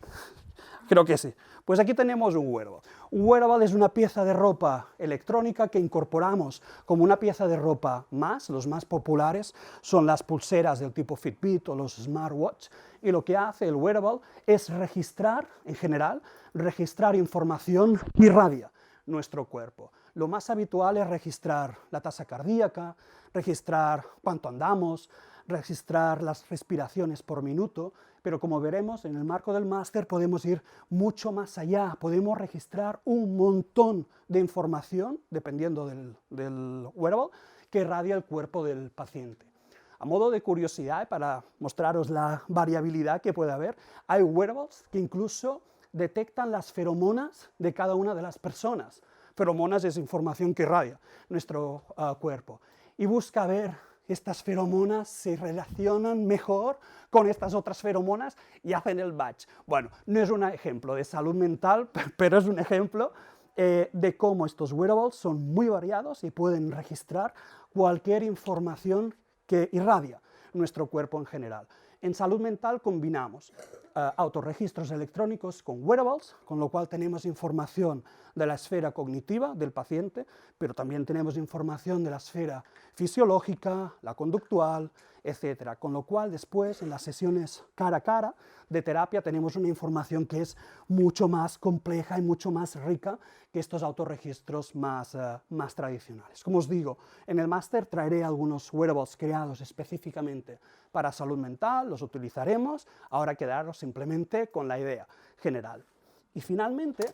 creo que sí. Pues aquí tenemos un wearable. Un wearable es una pieza de ropa electrónica que incorporamos como una pieza de ropa más. Los más populares son las pulseras del tipo Fitbit o los smartwatch, y lo que hace el wearable es registrar, en general, registrar información que irradia nuestro cuerpo. Lo más habitual es registrar la tasa cardíaca, registrar cuánto andamos, registrar las respiraciones por minuto, pero como veremos en el marco del máster podemos ir mucho más allá, podemos registrar un montón de información, dependiendo del wearable, que irradia el cuerpo del paciente. A modo de curiosidad, para mostraros la variabilidad que puede haber, hay wearables que incluso detectan las feromonas de cada una de las personas. Feromonas es información que irradia nuestro cuerpo, y busca ver estas feromonas se relacionan mejor con estas otras feromonas y hacen el match. Bueno, no es un ejemplo de salud mental, pero es un ejemplo de cómo estos wearables son muy variados y pueden registrar cualquier información que irradia nuestro cuerpo en general. En salud mental combinamos autorregistros electrónicos con wearables, con lo cual tenemos información de la esfera cognitiva del paciente, pero también tenemos información de la esfera fisiológica, la conductual, etc. Con lo cual después en las sesiones cara a cara de terapia tenemos una información que es mucho más compleja y mucho más rica que estos autorregistros más tradicionales. Como os digo, en el máster traeré algunos wearables creados específicamente para salud mental, los utilizaremos, ahora quedaros simplemente con la idea general. Y finalmente,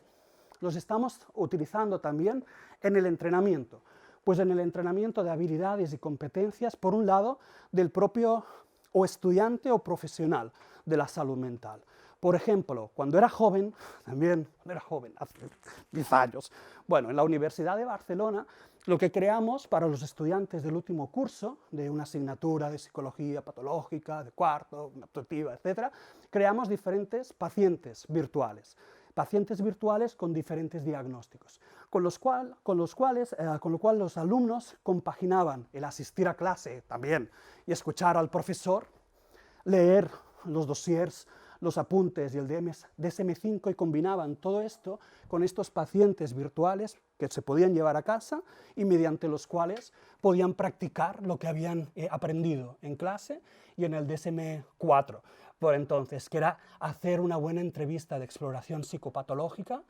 los estamos utilizando también en el entrenamiento, pues en el entrenamiento de habilidades y competencias, por un lado, del propio o estudiante o profesional de la salud mental. Por ejemplo, cuando era joven, hace 10 años, bueno, en la Universidad de Barcelona, lo que creamos para los estudiantes del último curso, de una asignatura de psicología patológica, de cuarto, adaptativa, etc., creamos diferentes pacientes virtuales con diferentes diagnósticos, con lo cual los alumnos compaginaban el asistir a clase también y escuchar al profesor, leer los dossiers, los apuntes y el DSM-5 y combinaban todo esto con estos pacientes virtuales que se podían llevar a casa y mediante los cuales podían practicar lo que habían aprendido en clase y en el DSM-4 por entonces, que era hacer una buena entrevista de exploración psicopatológica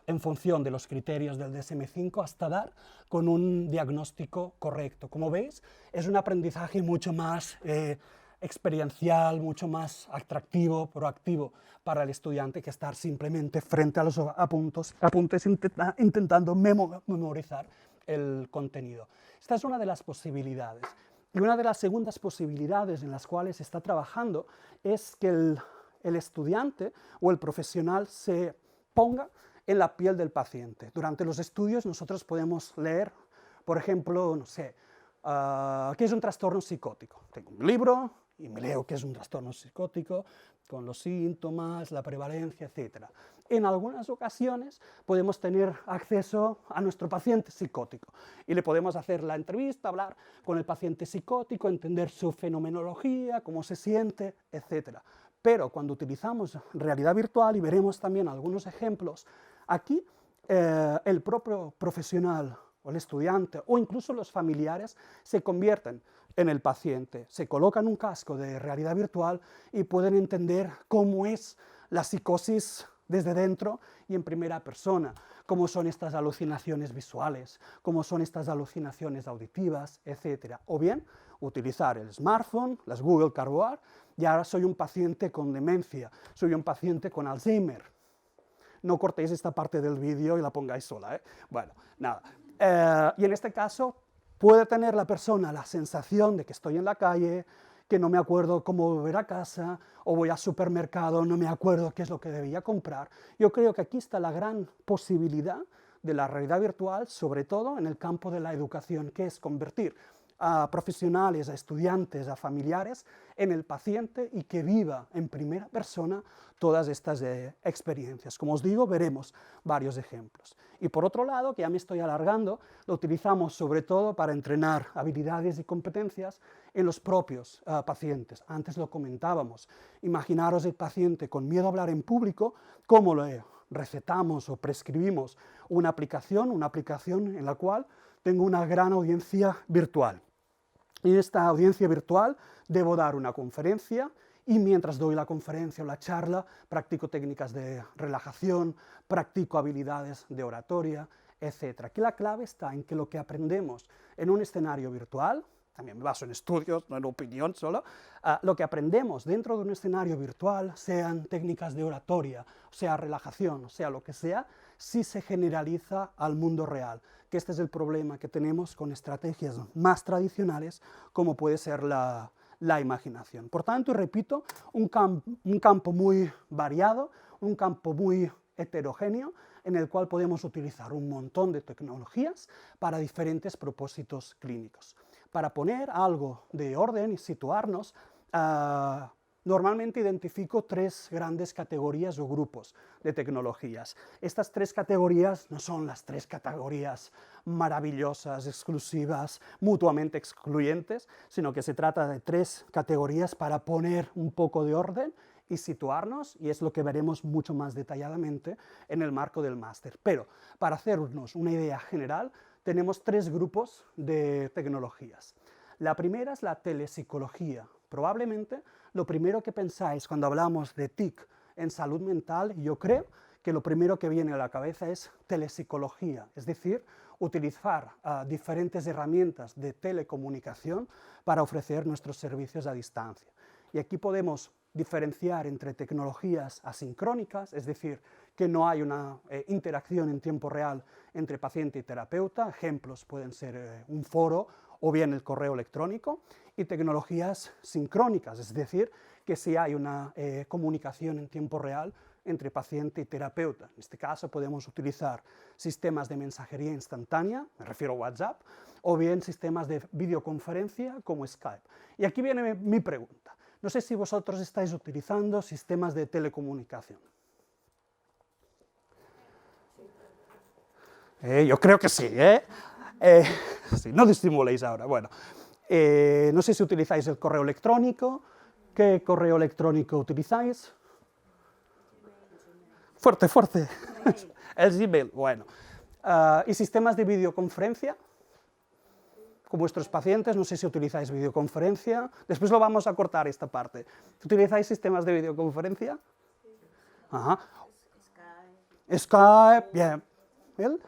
en función de los criterios del DSM-5 hasta dar con un diagnóstico correcto. Como veis, es un aprendizaje mucho más experiencial, mucho más atractivo, proactivo para el estudiante que estar simplemente frente a los apuntes intentando memorizar el contenido. Esta es una de las posibilidades. Y una de las segundas posibilidades en las cuales se está trabajando es que el estudiante o el profesional se ponga en la piel del paciente. Durante los estudios nosotros podemos leer, por ejemplo, no sé, ¿qué es un trastorno psicótico? Tengo un libro y me leo qué es un trastorno psicótico, con los síntomas, la prevalencia, etc. En algunas ocasiones podemos tener acceso a nuestro paciente psicótico y le podemos hacer la entrevista, hablar con el paciente psicótico, entender su fenomenología, cómo se siente, etc. Pero cuando utilizamos realidad virtual, y veremos también algunos ejemplos, aquí el propio profesional o el estudiante o incluso los familiares se convierten en el paciente, se colocan un casco de realidad virtual y pueden entender cómo es la psicosis desde dentro y en primera persona, cómo son estas alucinaciones visuales, cómo son estas alucinaciones auditivas, etc. O bien utilizar el smartphone, las Google Cardboard, y ahora soy un paciente con demencia, soy un paciente con Alzheimer. No cortéis esta parte del vídeo y la pongáis sola, ¿eh? Bueno, nada. Y en este caso puede tener la persona la sensación de que estoy en la calle, que no me acuerdo cómo volver a casa, o voy al supermercado, no me acuerdo qué es lo que debía comprar. Yo creo que aquí está la gran posibilidad de la realidad virtual, sobre todo en el campo de la educación, que es convertir a profesionales, a estudiantes, a familiares, en el paciente y que viva en primera persona todas estas experiencias. Como os digo, veremos varios ejemplos. Y por otro lado, que ya me estoy alargando, lo utilizamos sobre todo para entrenar habilidades y competencias en los propios pacientes. Antes lo comentábamos. Imaginaros el paciente con miedo a hablar en público, ¿cómo lo recetamos o prescribimos una aplicación en la cual tengo una gran audiencia virtual? En esta audiencia virtual debo dar una conferencia y mientras doy la conferencia o la charla practico técnicas de relajación, practico habilidades de oratoria, etc. Aquí la clave está en que lo que aprendemos en un escenario virtual, también me baso en estudios, no en opinión solo, lo que aprendemos dentro de un escenario virtual, sean técnicas de oratoria, sea relajación, sea lo que sea, sí se generaliza al mundo real, que este es el problema que tenemos con estrategias más tradicionales, como puede ser la imaginación. Por tanto, y repito, un campo muy variado, un campo muy heterogéneo, en el cual podemos utilizar un montón de tecnologías para diferentes propósitos clínicos. Para poner algo de orden y situarnos, normalmente identifico tres grandes categorías o grupos de tecnologías. Estas tres categorías no son las tres categorías maravillosas, exclusivas, mutuamente excluyentes, sino que se trata de tres categorías para poner un poco de orden y situarnos, y es lo que veremos mucho más detalladamente en el marco del máster. Pero para hacernos una idea general, tenemos tres grupos de tecnologías. La primera es la telepsicología. Probablemente lo primero que pensáis cuando hablamos de TIC en salud mental, yo creo que lo primero que viene a la cabeza es telepsicología, es decir, utilizar diferentes herramientas de telecomunicación para ofrecer nuestros servicios a distancia. Y aquí podemos diferenciar entre tecnologías asincrónicas, es decir, que no hay una interacción en tiempo real entre paciente y terapeuta, ejemplos pueden ser un foro o bien el correo electrónico, y tecnologías sincrónicas, es decir, que sí hay una comunicación en tiempo real entre paciente y terapeuta. En este caso podemos utilizar sistemas de mensajería instantánea, me refiero a WhatsApp, o bien sistemas de videoconferencia como Skype. Y aquí viene mi pregunta. No sé si vosotros estáis utilizando sistemas de telecomunicación. Yo creo que sí, sí, no disimuléis ahora. Bueno, no sé si utilizáis el correo electrónico. ¿Qué correo electrónico utilizáis? Fuerte, fuerte. El Gmail, bueno. ¿Y sistemas de videoconferencia? Con vuestros pacientes, no sé si utilizáis videoconferencia. Después lo vamos a cortar esta parte. ¿Utilizáis sistemas de videoconferencia? Ajá. Skype, bien. ¿El?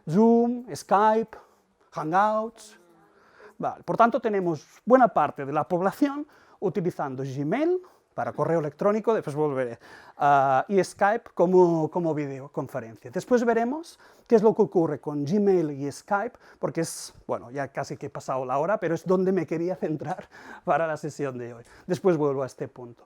Zoom, Skype, Hangouts. Vale. Por tanto, tenemos buena parte de la población utilizando Gmail para correo electrónico, después volveré, y Skype como videoconferencia. Después veremos qué es lo que ocurre con Gmail y Skype, porque es, bueno, ya casi que he pasado la hora, pero es donde me quería centrar para la sesión de hoy. Después vuelvo a este punto.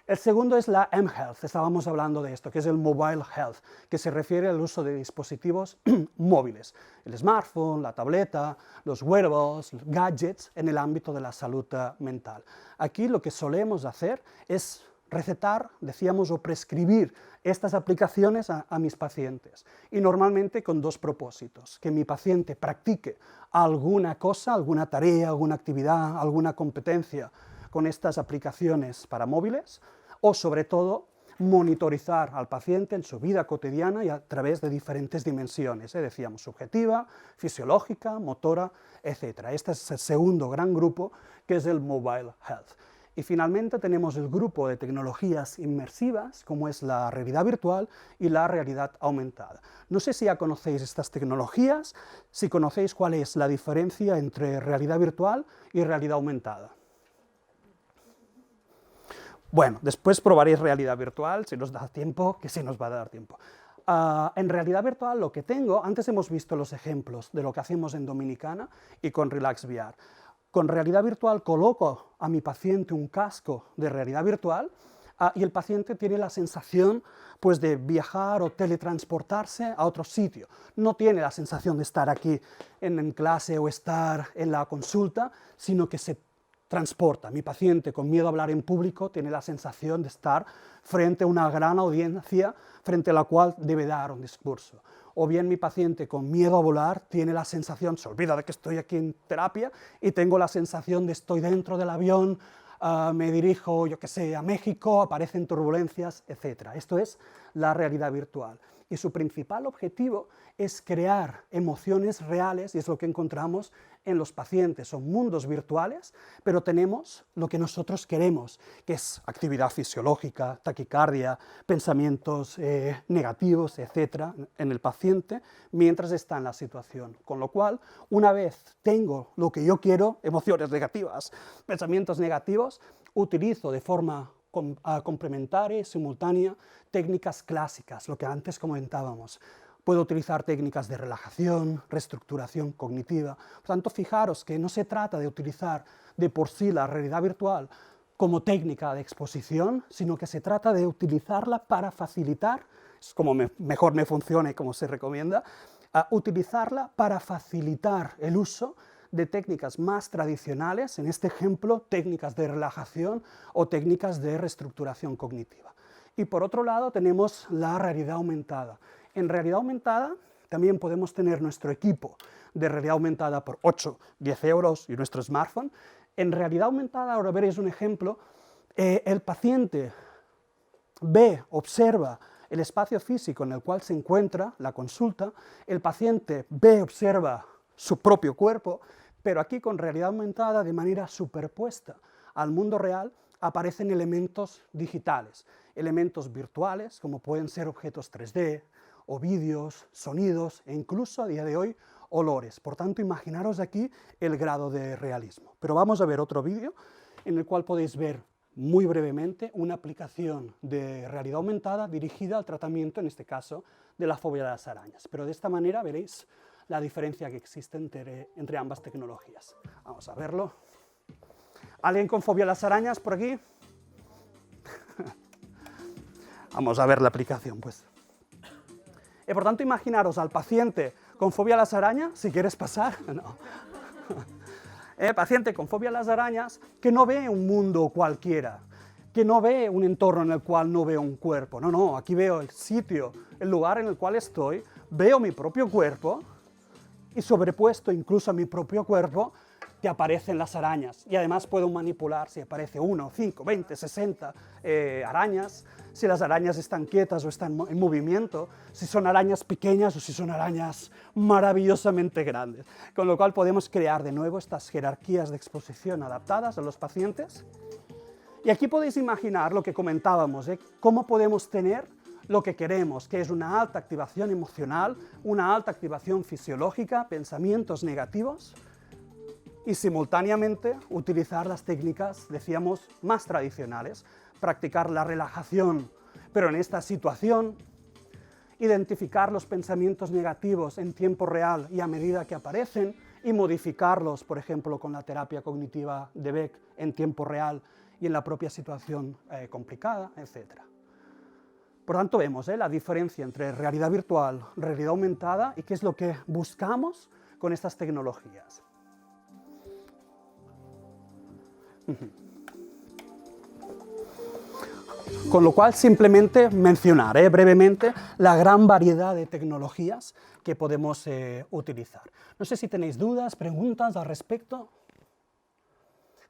El segundo es la mHealth, estábamos hablando de esto, que es el Mobile Health, que se refiere al uso de dispositivos móviles, el smartphone, la tableta, los wearables, los gadgets, en el ámbito de la salud mental. Aquí lo que solemos hacer es recetar, decíamos, o prescribir estas aplicaciones a mis pacientes, y normalmente con dos propósitos: que mi paciente practique alguna cosa, alguna tarea, alguna actividad, alguna competencia con estas aplicaciones para móviles, o sobre todo monitorizar al paciente en su vida cotidiana y a través de diferentes dimensiones, decíamos subjetiva, fisiológica, motora, etc. Este es el segundo gran grupo, que es el Mobile Health. Y finalmente tenemos el grupo de tecnologías inmersivas, como es la realidad virtual y la realidad aumentada. No sé si ya conocéis estas tecnologías, si conocéis cuál es la diferencia entre realidad virtual y realidad aumentada. Bueno, después probaréis realidad virtual, si nos da tiempo, que sí nos va a dar tiempo. En realidad virtual lo que tengo, antes hemos visto los ejemplos de lo que hacemos en Dominicana y con Relax VR. Con realidad virtual coloco a mi paciente un casco de realidad virtual y el paciente tiene la sensación, pues, de viajar o teletransportarse a otro sitio. No tiene la sensación de estar aquí en clase o estar en la consulta, sino que se transporta. Mi paciente con miedo a hablar en público tiene la sensación de estar frente a una gran audiencia frente a la cual debe dar un discurso. O bien mi paciente con miedo a volar tiene la sensación, se olvida de que estoy aquí en terapia y tengo la sensación de estoy dentro del avión, me dirijo, yo qué sé, a México, aparecen turbulencias, etc. Esto es la realidad virtual. Y su principal objetivo es crear emociones reales, y es lo que encontramos en los pacientes. Son mundos virtuales, pero tenemos lo que nosotros queremos, que es actividad fisiológica, taquicardia, pensamientos negativos, etc., en el paciente, mientras está en la situación. Con lo cual, una vez tengo lo que yo quiero, emociones negativas, pensamientos negativos, utilizo de forma complementaria y simultánea técnicas clásicas, lo que antes comentábamos. Puedo utilizar técnicas de relajación, reestructuración cognitiva. Por tanto, fijaros que no se trata de utilizar de por sí la realidad virtual como técnica de exposición, sino que se trata de utilizarla para facilitar, es como mejor me funcione, como se recomienda, utilizarla para facilitar el uso de técnicas más tradicionales, en este ejemplo, técnicas de relajación o técnicas de reestructuración cognitiva. Y por otro lado tenemos la realidad aumentada. En realidad aumentada también podemos tener nuestro equipo de realidad aumentada por 8, 10 euros y nuestro smartphone. En realidad aumentada, ahora veréis un ejemplo, el paciente ve, observa el espacio físico en el cual se encuentra la consulta, el paciente ve, observa su propio cuerpo, pero aquí con realidad aumentada, de manera superpuesta al mundo real, aparecen elementos digitales, elementos virtuales, como pueden ser objetos 3D, o vídeos, sonidos, e incluso a día de hoy, olores. Por tanto, imaginaros aquí el grado de realismo. Pero vamos a ver otro vídeo en el cual podéis ver muy brevemente una aplicación de realidad aumentada dirigida al tratamiento, en este caso, de la fobia de las arañas. Pero de esta manera veréis la diferencia que existe entre ambas tecnologías. Vamos a verlo. ¿Alguien con fobia a las arañas por aquí? Vamos a ver la aplicación, pues. Y por tanto, imaginaros al paciente con fobia a las arañas, si quieres pasar, no. Paciente con fobia a las arañas que no ve un mundo cualquiera, que no ve un entorno en el cual no veo un cuerpo. No, no, aquí veo el sitio, el lugar en el cual estoy, veo mi propio cuerpo y sobrepuesto incluso a mi propio cuerpo que aparecen las arañas. Y además puedo manipular si aparece 1, 5, 20, 60 arañas, si las arañas están quietas o están en movimiento, si son arañas pequeñas o si son arañas maravillosamente grandes. Con lo cual podemos crear de nuevo estas jerarquías de exposición adaptadas a los pacientes. Y aquí podéis imaginar lo que comentábamos, cómo podemos tener lo que queremos, que es una alta activación emocional, una alta activación fisiológica, pensamientos negativos, y simultáneamente utilizar las técnicas, decíamos, más tradicionales, practicar la relajación, pero en esta situación, identificar los pensamientos negativos en tiempo real y a medida que aparecen y modificarlos, por ejemplo, con la terapia cognitiva de Beck en tiempo real y en la propia situación complicada, etc. Por tanto, vemos la diferencia entre realidad virtual, realidad aumentada y qué es lo que buscamos con estas tecnologías. Con lo cual, simplemente mencionar brevemente la gran variedad de tecnologías que podemos utilizar. No sé si tenéis dudas, preguntas al respecto.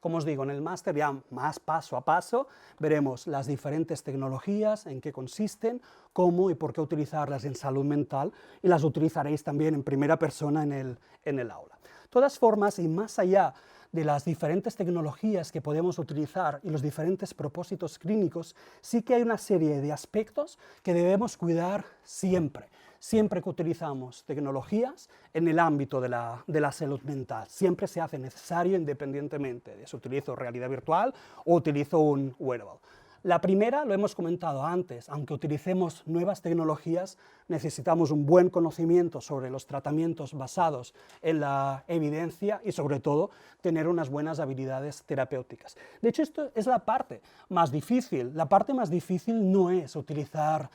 Como os digo, en el máster ya más paso a paso veremos las diferentes tecnologías, en qué consisten, cómo y por qué utilizarlas en salud mental, y las utilizaréis también en primera persona en el aula. De todas formas, y más allá de las diferentes tecnologías que podemos utilizar y los diferentes propósitos clínicos, sí que hay una serie de aspectos que debemos cuidar siempre que utilizamos tecnologías en el ámbito de la salud mental. Siempre se hace necesario independientemente de si utilizo realidad virtual o utilizo un wearable. La primera, lo hemos comentado antes, aunque utilicemos nuevas tecnologías, necesitamos un buen conocimiento sobre los tratamientos basados en la evidencia y, sobre todo, tener unas buenas habilidades terapéuticas. De hecho, esto es la parte más difícil. La parte más difícil no es utilizar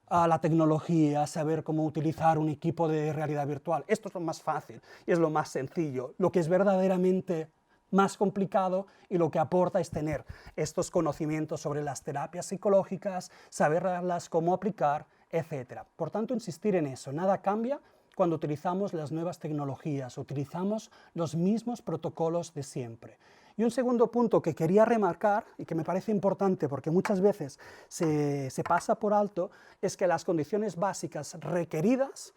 la tecnología, saber cómo utilizar un equipo de realidad virtual. Esto es lo más fácil y es lo más sencillo. Lo que es verdaderamente más complicado y lo que aporta es tener estos conocimientos sobre las terapias psicológicas, saberlas cómo aplicar, etc. Por tanto, insistir en eso. Nada cambia cuando utilizamos las nuevas tecnologías, utilizamos los mismos protocolos de siempre. Y un segundo punto que quería remarcar y que me parece importante porque muchas veces se pasa por alto es que las condiciones básicas requeridas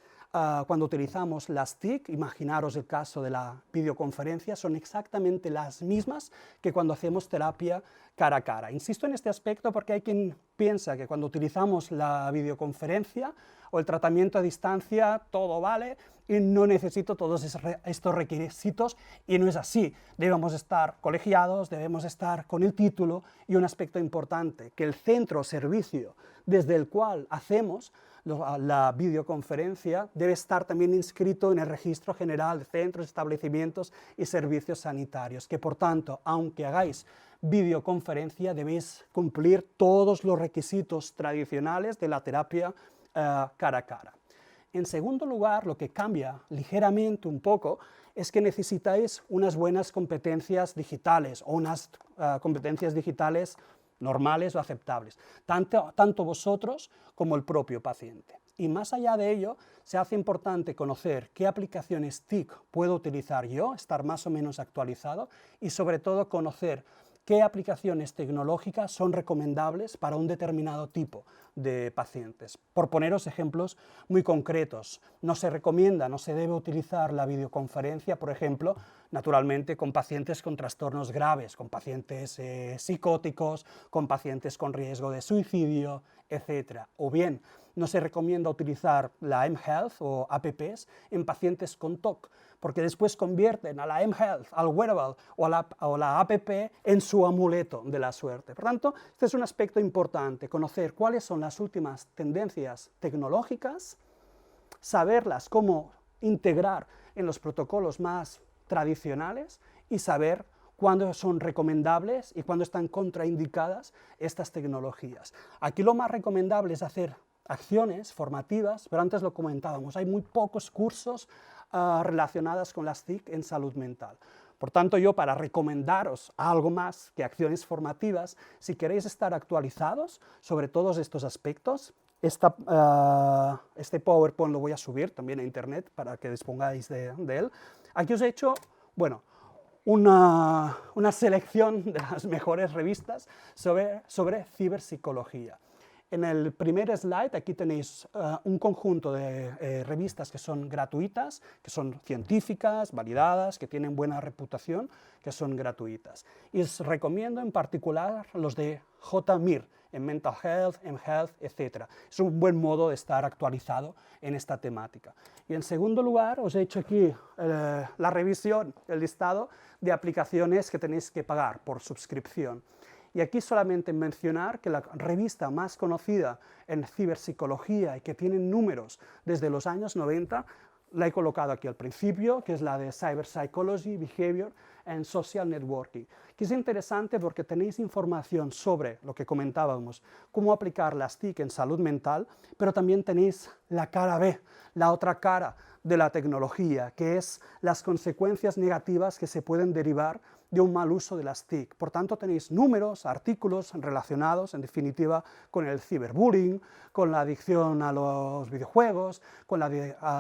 cuando utilizamos las TIC, imaginaros el caso de la videoconferencia, son exactamente las mismas que cuando hacemos terapia cara a cara. Insisto en este aspecto porque hay quien piensa que cuando utilizamos la videoconferencia o el tratamiento a distancia todo vale y no necesito todos estos requisitos, y no es así. Debemos estar colegiados, debemos estar con el título, y un aspecto importante, que el centro o servicio desde el cual hacemos la videoconferencia debe estar también inscrito en el Registro General de Centros, Establecimientos y Servicios Sanitarios, que por tanto, aunque hagáis videoconferencia, debéis cumplir todos los requisitos tradicionales de la terapia cara a cara. En segundo lugar, lo que cambia ligeramente un poco es que necesitáis unas buenas competencias digitales o unas competencias digitales normales o aceptables, tanto vosotros como el propio paciente. Y más allá de ello, se hace importante conocer qué aplicaciones TIC puedo utilizar yo, estar más o menos actualizado, y sobre todo conocer qué aplicaciones tecnológicas son recomendables para un determinado tipo de pacientes. Por poneros ejemplos muy concretos, no se recomienda, no se debe utilizar la videoconferencia, por ejemplo, naturalmente con pacientes con trastornos graves, con pacientes psicóticos, con pacientes con riesgo de suicidio, etc. O bien, no se recomienda utilizar la mHealth o apps en pacientes con TOC, porque después convierten a la mHealth, al wearable o la app en su amuleto de la suerte. Por tanto, este es un aspecto importante, conocer cuáles son las últimas tendencias tecnológicas, saberlas cómo integrar en los protocolos más tradicionales y saber cuándo son recomendables y cuándo están contraindicadas estas tecnologías. Aquí lo más recomendable es hacer acciones formativas, pero antes lo comentábamos, hay muy pocos cursos relacionados con las TIC en salud mental. Por tanto, yo para recomendaros algo más que acciones formativas, si queréis estar actualizados sobre todos estos aspectos, este PowerPoint lo voy a subir también a internet para que dispongáis de él. Aquí os he hecho, bueno, una selección de las mejores revistas sobre ciberpsicología. En el primer slide aquí tenéis un conjunto de revistas que son gratuitas, que son científicas, validadas, que tienen buena reputación, que son gratuitas. Y os recomiendo en particular los de JMIR, en mental health, en health, etc. Es un buen modo de estar actualizado en esta temática. Y en segundo lugar, os he hecho aquí la revisión, el listado de aplicaciones que tenéis que pagar por suscripción. Y aquí solamente mencionar que la revista más conocida en ciberpsicología y que tiene números desde los años 90, la he colocado aquí al principio, que es la de Cyber Psychology, Behavior and Social Networking, que es interesante porque tenéis información sobre lo que comentábamos, cómo aplicar las TIC en salud mental, pero también tenéis la cara B, la otra cara de la tecnología, que es las consecuencias negativas que se pueden derivar de un mal uso de las TIC. Por tanto, tenéis números, artículos relacionados, en definitiva, con el ciberbullying, con la adicción a los videojuegos, con la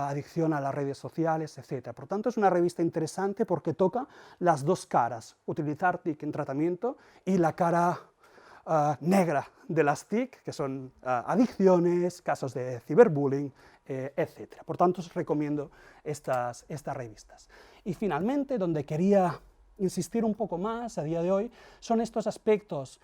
adicción a las redes sociales, etc. Por tanto, es una revista interesante porque toca las dos caras, utilizar TIC en tratamiento y la cara negra de las TIC, que son adicciones, casos de ciberbullying, etc. Por tanto, os recomiendo estas revistas. Y finalmente, donde quería insistir un poco más a día de hoy, son estos aspectos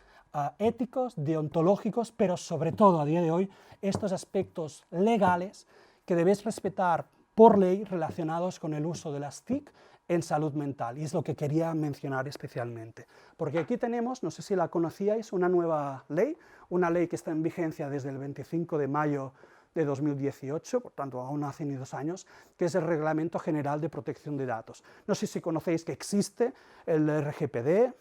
éticos, deontológicos, pero sobre todo a día de hoy, estos aspectos legales que debéis respetar por ley relacionados con el uso de las TIC en salud mental, y es lo que quería mencionar especialmente. Porque aquí tenemos, no sé si la conocíais, una nueva ley, una ley que está en vigencia desde el 25 de mayo de 2018, por tanto aún hace ni 2 años, que es el Reglamento General de Protección de Datos. No sé si conocéis que existe el RGPD,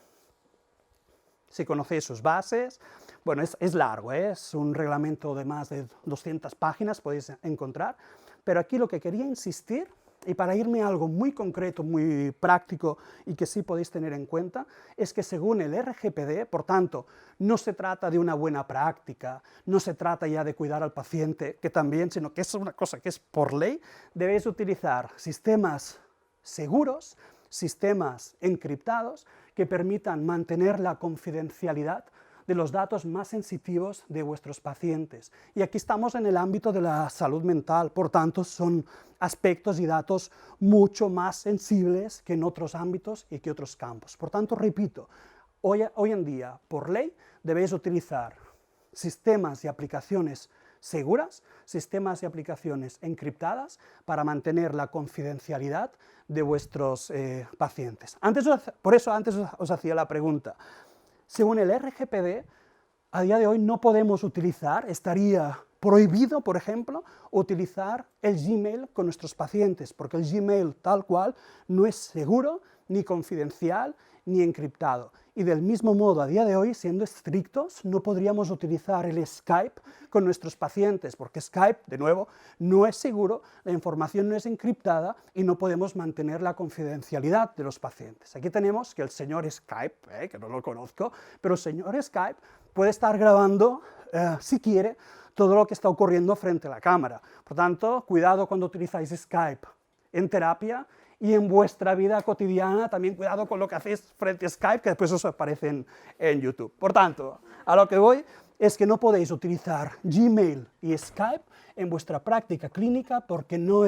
si conocéis sus bases. Bueno, es largo, es un reglamento de más de 200 páginas, podéis encontrar, pero aquí lo que quería insistir, y para irme a algo muy concreto, muy práctico y que sí podéis tener en cuenta, es que según el RGPD, por tanto, no se trata de una buena práctica, no se trata ya de cuidar al paciente, que también, sino que es una cosa que es por ley, debéis utilizar sistemas seguros, sistemas encriptados, que permitan mantener la confidencialidad de los datos más sensitivos de vuestros pacientes. Y aquí estamos en el ámbito de la salud mental, por tanto son aspectos y datos mucho más sensibles que en otros ámbitos y que otros campos. Por tanto, repito, hoy en día, por ley, debéis utilizar sistemas y aplicaciones seguras, sistemas y aplicaciones encriptadas para mantener la confidencialidad de vuestros pacientes. Por eso antes os hacía la pregunta. Según el RGPD, a día de hoy no podemos utilizar, estaría prohibido, por ejemplo, utilizar el Gmail con nuestros pacientes, porque el Gmail tal cual no es seguro, ni confidencial, ni encriptado. Y del mismo modo, a día de hoy, siendo estrictos, no podríamos utilizar el Skype con nuestros pacientes, porque Skype, de nuevo, no es seguro, la información no es encriptada y no podemos mantener la confidencialidad de los pacientes. Aquí tenemos que el señor Skype, que no lo conozco, pero el señor Skype puede estar grabando, si quiere, todo lo que está ocurriendo frente a la cámara. Por tanto, cuidado cuando utilizáis Skype en terapia, y en vuestra vida cotidiana también cuidado con lo que hacéis frente a Skype, que después os aparece en YouTube. Por tanto, a lo que voy es que no podéis utilizar Gmail y Skype en vuestra práctica clínica porque no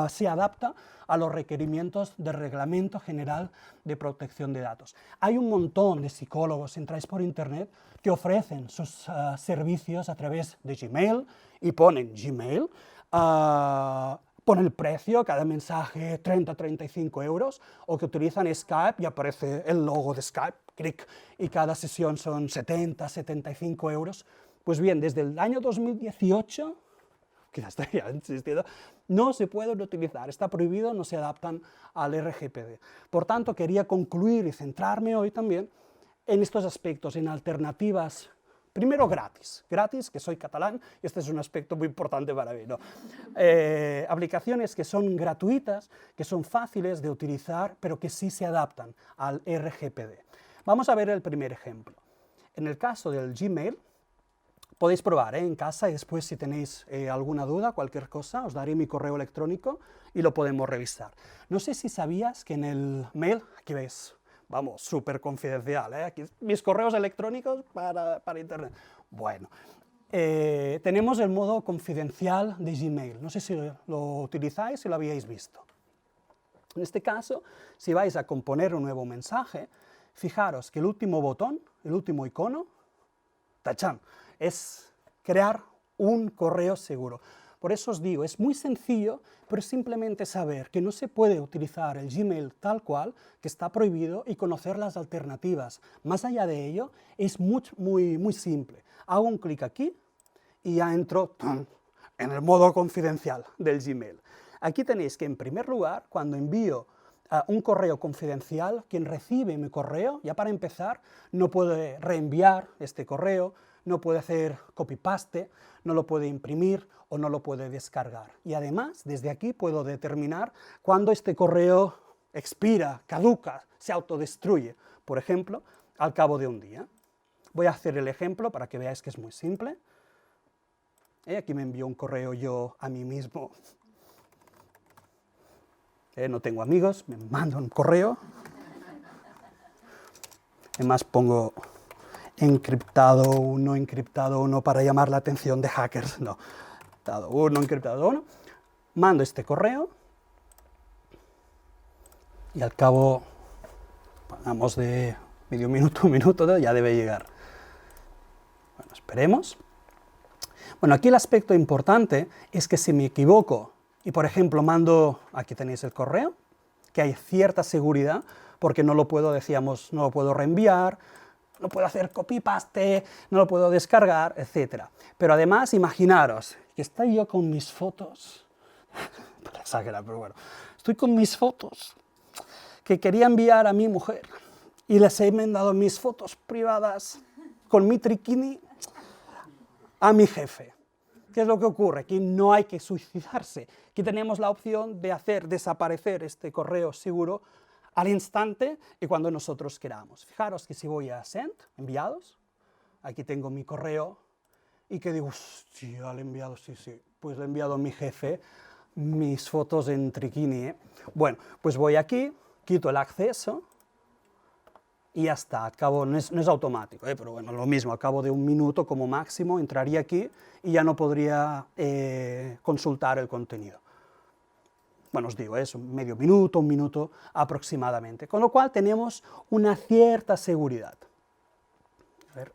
se adapta a los requerimientos del Reglamento General de Protección de Datos. Hay un montón de psicólogos, entráis por internet, que ofrecen sus servicios a través de Gmail y ponen Gmail, pone el precio, cada mensaje 30-35 euros, o que utilizan Skype y aparece el logo de Skype, clic, y cada sesión son 70-75 euros. Pues bien, desde el año 2018, quizás estaría insistiendo, no se pueden utilizar, está prohibido, no se adaptan al RGPD. Por tanto, quería concluir y centrarme hoy también en estos aspectos, en alternativas. Primero, gratis, que soy catalán, y este es un aspecto muy importante para mí, ¿no? Aplicaciones que son gratuitas, que son fáciles de utilizar, pero que sí se adaptan al RGPD. Vamos a ver el primer ejemplo. En el caso del Gmail, podéis probar en casa y después si tenéis alguna duda, cualquier cosa, os daré mi correo electrónico y lo podemos revisar. No sé si sabías que en el mail, aquí veis, vamos, súper confidencial, aquí mis correos electrónicos para internet. Bueno, tenemos el modo confidencial de Gmail. No sé si lo utilizáis, si lo habíais visto. En este caso, si vais a componer un nuevo mensaje, fijaros que el último botón, el último icono, ¡tachán!, es crear un correo seguro. Por eso os digo, es muy sencillo, pero simplemente saber que no se puede utilizar el Gmail tal cual, que está prohibido, y conocer las alternativas. Más allá de ello, es muy simple. Hago un clic aquí y ya entro ¡tum!, en el modo confidencial del Gmail. Aquí tenéis que, en primer lugar, cuando envío un correo confidencial, quien recibe mi correo, ya para empezar, no puede reenviar este correo, no puede hacer copy-paste, no lo puede imprimir o no lo puede descargar. Y además, desde aquí puedo determinar cuándo este correo expira, caduca, se autodestruye, por ejemplo, al cabo de un día. Voy a hacer el ejemplo para que veáis que es muy simple. Aquí me envío un correo yo a mí mismo. No tengo amigos, me mando un correo. Además pongo encriptado 1 para llamar la atención de hackers. No, encriptado 1. Mando este correo y al cabo, pongamos de medio minuto, un minuto, ya debe llegar. Bueno, esperemos. Bueno, aquí el aspecto importante es que si me equivoco y, por ejemplo, mando, aquí tenéis el correo, que hay cierta seguridad, porque no lo puedo, decíamos, no lo puedo reenviar, no puedo hacer copy-paste, no lo puedo descargar, etc. Pero además, imaginaros que estoy yo con mis fotos, para exagerar, pero bueno, estoy con mis fotos que quería enviar a mi mujer y les he mandado mis fotos privadas con mi triquini a mi jefe. ¿Qué es lo que ocurre? Aquí no hay que suicidarse. Aquí tenemos la opción de hacer desaparecer este correo seguro al instante y cuando nosotros queramos. Fijaros que si voy a Send, enviados, aquí tengo mi correo y que digo, hostia, le he enviado, sí, pues le he enviado a mi jefe mis fotos en triquini. Bueno, pues voy aquí, quito el acceso y ya está, al cabo, no es automático, pero bueno, lo mismo, al cabo de un minuto como máximo entraría aquí y ya no podría consultar el contenido. Bueno, os digo, es medio minuto, un minuto aproximadamente, con lo cual tenemos una cierta seguridad. A ver.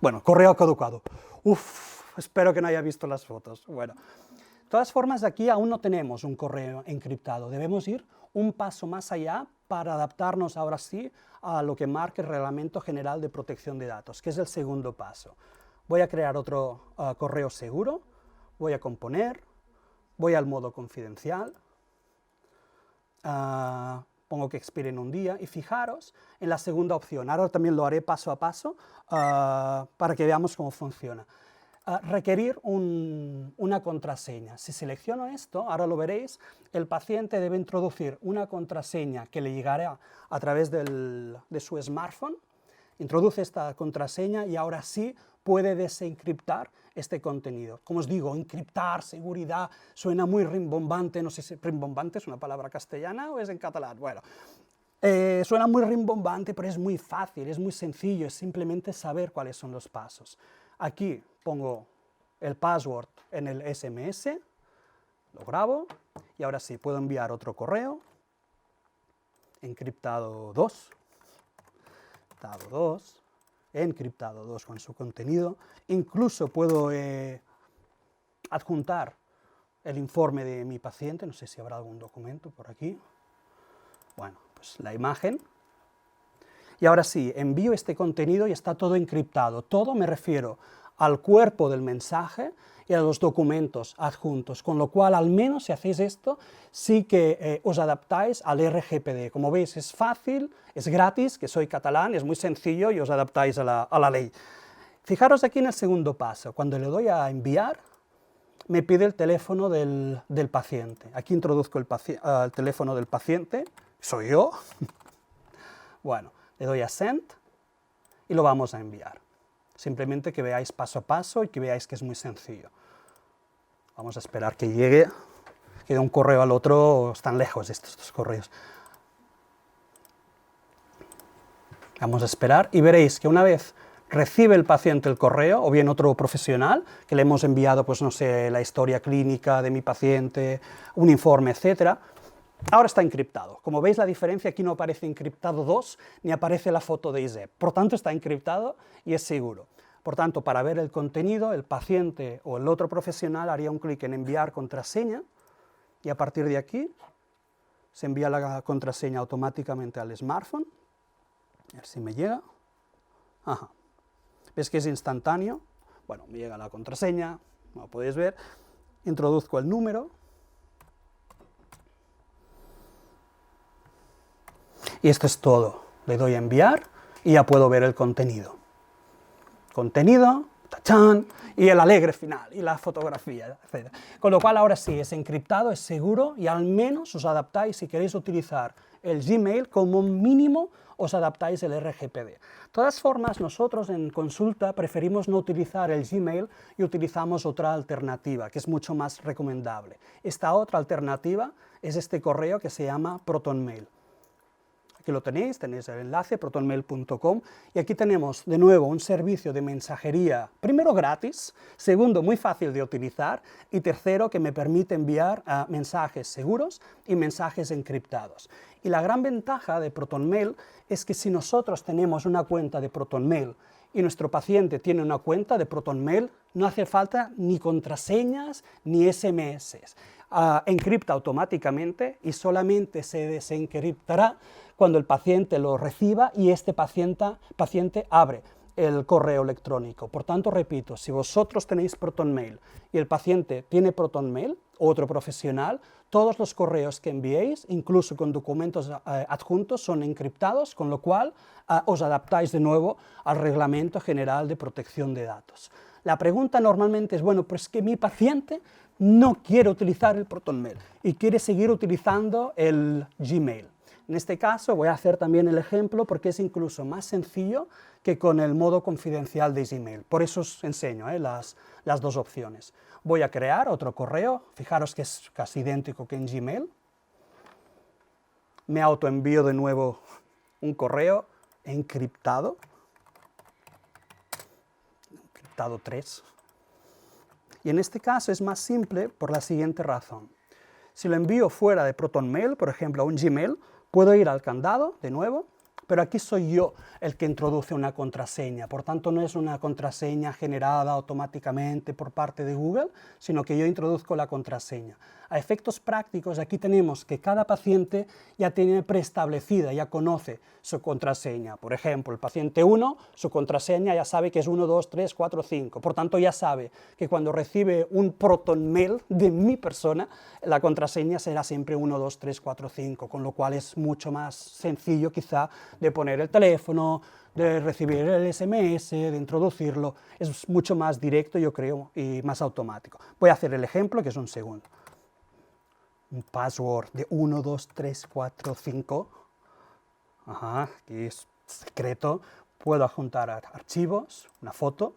Bueno, correo caducado. Espero que no haya visto las fotos. Bueno, de todas formas, aquí aún no tenemos un correo encriptado, debemos ir un paso más allá para adaptarnos ahora sí a lo que marca el Reglamento General de Protección de Datos, que es el segundo paso. Voy a crear otro correo seguro, voy a componer, voy al modo confidencial, pongo que expire en un día y fijaros en la segunda opción. Ahora también lo haré paso a paso para que veamos cómo funciona. Requerir una contraseña. Si selecciono esto, ahora lo veréis, el paciente debe introducir una contraseña que le llegará a través de su smartphone, introduce esta contraseña y ahora sí puede desencriptar este contenido. Como os digo, encriptar, seguridad, suena muy rimbombante, no sé si rimbombante es una palabra castellana o es en catalán, bueno. Suena muy rimbombante, pero es muy fácil, es muy sencillo, es simplemente saber cuáles son los pasos. Aquí pongo el password en el SMS, lo grabo, y ahora sí, puedo enviar otro correo, encriptado 2, encriptado 2 con su contenido, incluso puedo adjuntar el informe de mi paciente, no sé si habrá algún documento por aquí, bueno, pues la imagen. Y ahora sí, envío este contenido y está todo encriptado. Todo me refiero al cuerpo del mensaje y a los documentos adjuntos, con lo cual, al menos si hacéis esto, sí que os adaptáis al RGPD. Como veis, es fácil, es gratis, que soy catalán, es muy sencillo y os adaptáis a la ley. Fijaros aquí en el segundo paso, cuando le doy a enviar, me pide el teléfono del paciente. Aquí introduzco el teléfono del paciente, soy yo. Bueno, le doy a Send y lo vamos a enviar. Simplemente que veáis paso a paso y que veáis que es muy sencillo. Vamos a esperar que llegue, que de un correo al otro están lejos estos correos. Vamos a esperar y veréis que una vez recibe el paciente el correo, o bien otro profesional, que le hemos enviado, pues no sé, la historia clínica de mi paciente, un informe, etcétera, ahora está encriptado. Como veis la diferencia, aquí no aparece encriptado 2, ni aparece la foto de ISEP. Por tanto, está encriptado y es seguro. Por tanto, para ver el contenido, el paciente o el otro profesional haría un clic en enviar contraseña y a partir de aquí se envía la contraseña automáticamente al smartphone. A ver si me llega. Ajá. ¿Ves que es instantáneo? Bueno, me llega la contraseña, como podéis ver. Introduzco el número. Y esto es todo. Le doy a enviar y ya puedo ver el contenido. Contenido, tachán, y el alegre final, y la fotografía, etc. Con lo cual ahora sí, es encriptado, es seguro, y al menos os adaptáis, si queréis utilizar el Gmail, como mínimo os adaptáis el RGPD. De todas formas, nosotros en consulta preferimos no utilizar el Gmail y utilizamos otra alternativa, que es mucho más recomendable. Esta otra alternativa es este correo que se llama ProtonMail. Aquí lo tenéis el enlace, protonmail.com, y aquí tenemos de nuevo un servicio de mensajería, primero gratis, segundo muy fácil de utilizar, y tercero que me permite enviar mensajes seguros y mensajes encriptados. Y la gran ventaja de ProtonMail es que si nosotros tenemos una cuenta de ProtonMail y nuestro paciente tiene una cuenta de ProtonMail, no hace falta ni contraseñas ni SMS. Encripta automáticamente y solamente se desencriptará cuando el paciente lo reciba y este paciente abre el correo electrónico. Por tanto, repito, si vosotros tenéis ProtonMail y el paciente tiene ProtonMail, otro profesional, todos los correos que enviéis, incluso con documentos adjuntos, son encriptados, con lo cual os adaptáis de nuevo al Reglamento General de Protección de Datos. La pregunta normalmente es, bueno, pues que mi paciente no quiere utilizar el ProtonMail y quiere seguir utilizando el Gmail. En este caso voy a hacer también el ejemplo porque es incluso más sencillo que con el modo confidencial de Gmail. Por eso os enseño las dos opciones. Voy a crear otro correo, fijaros que es casi idéntico que en Gmail. Me autoenvío de nuevo un correo encriptado, encriptado 3. Y en este caso es más simple por la siguiente razón. Si lo envío fuera de ProtonMail, por ejemplo a un Gmail, puedo ir al candado de nuevo, pero aquí soy yo el que introduce una contraseña, por tanto no es una contraseña generada automáticamente por parte de Google, sino que yo introduzco la contraseña. A efectos prácticos, aquí tenemos que cada paciente ya tiene preestablecida, ya conoce su contraseña. Por ejemplo, el paciente 1, su contraseña ya sabe que es 1, 2, 3, 4, 5. Por tanto, ya sabe que cuando recibe un ProtonMail de mi persona, la contraseña será siempre 1, 2, 3, 4, 5, con lo cual es mucho más sencillo quizá de poner el teléfono, de recibir el SMS, de introducirlo. Es mucho más directo, yo creo, y más automático. Voy a hacer el ejemplo, que es un segundo. Un password de 1, 2, 3, 4, 5. Ajá, aquí es secreto. Puedo adjuntar archivos, una foto.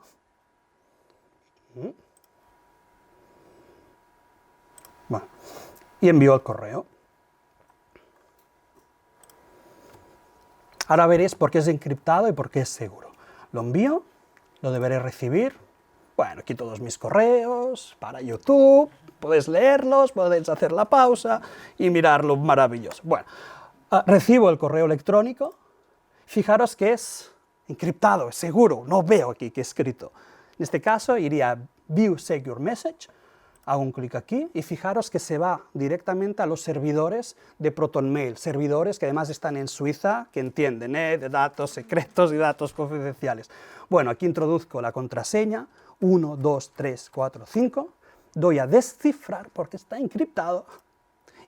Bueno, y envío el correo. Ahora veréis por qué es encriptado y por qué es seguro. Lo envío, lo deberé recibir. Bueno, aquí todos mis correos, para YouTube, podéis leerlos, podéis hacer la pausa y mirarlo maravilloso. Bueno, recibo el correo electrónico, fijaros que es encriptado, es seguro, no veo aquí que he escrito. En este caso iría a View Secure Message, hago un clic aquí y fijaros que se va directamente a los servidores de ProtonMail, servidores que además están en Suiza, que entienden de datos secretos y datos confidenciales. Bueno, aquí introduzco la contraseña, 1, 2, 3, 4, 5, doy a descifrar porque está encriptado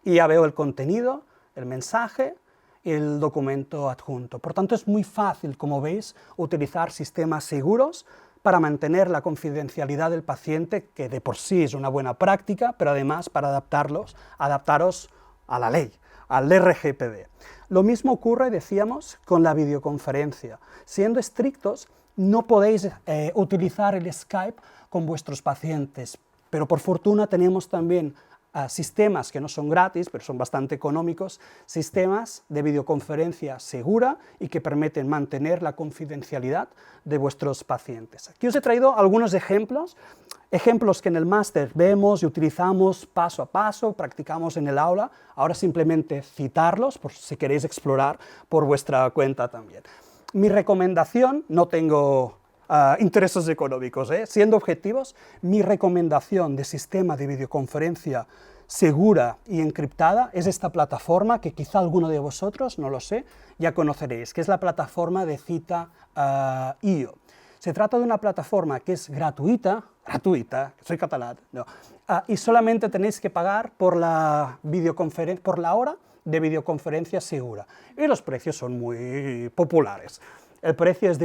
y ya veo el contenido, el mensaje y el documento adjunto. Por tanto, es muy fácil, como veis, utilizar sistemas seguros para mantener la confidencialidad del paciente, que de por sí es una buena práctica, pero además para adaptaros a la ley, al RGPD. Lo mismo ocurre, decíamos, con la videoconferencia. Siendo estrictos, no podéis utilizar el Skype con vuestros pacientes, pero por fortuna tenemos también sistemas que no son gratis, pero son bastante económicos, sistemas de videoconferencia segura y que permiten mantener la confidencialidad de vuestros pacientes. Aquí os he traído algunos ejemplos que en el máster vemos y utilizamos paso a paso, practicamos en el aula, ahora simplemente citarlos, por si queréis explorar por vuestra cuenta también. Mi recomendación, no tengo intereses económicos. Siendo objetivos, mi recomendación de sistema de videoconferencia segura y encriptada es esta plataforma que quizá alguno de vosotros, no lo sé, ya conoceréis, que es la plataforma de Cita.io. Se trata de una plataforma que es gratuita, soy catalán, no, y solamente tenéis que pagar por la hora de videoconferencia segura, y los precios son muy populares. El precio es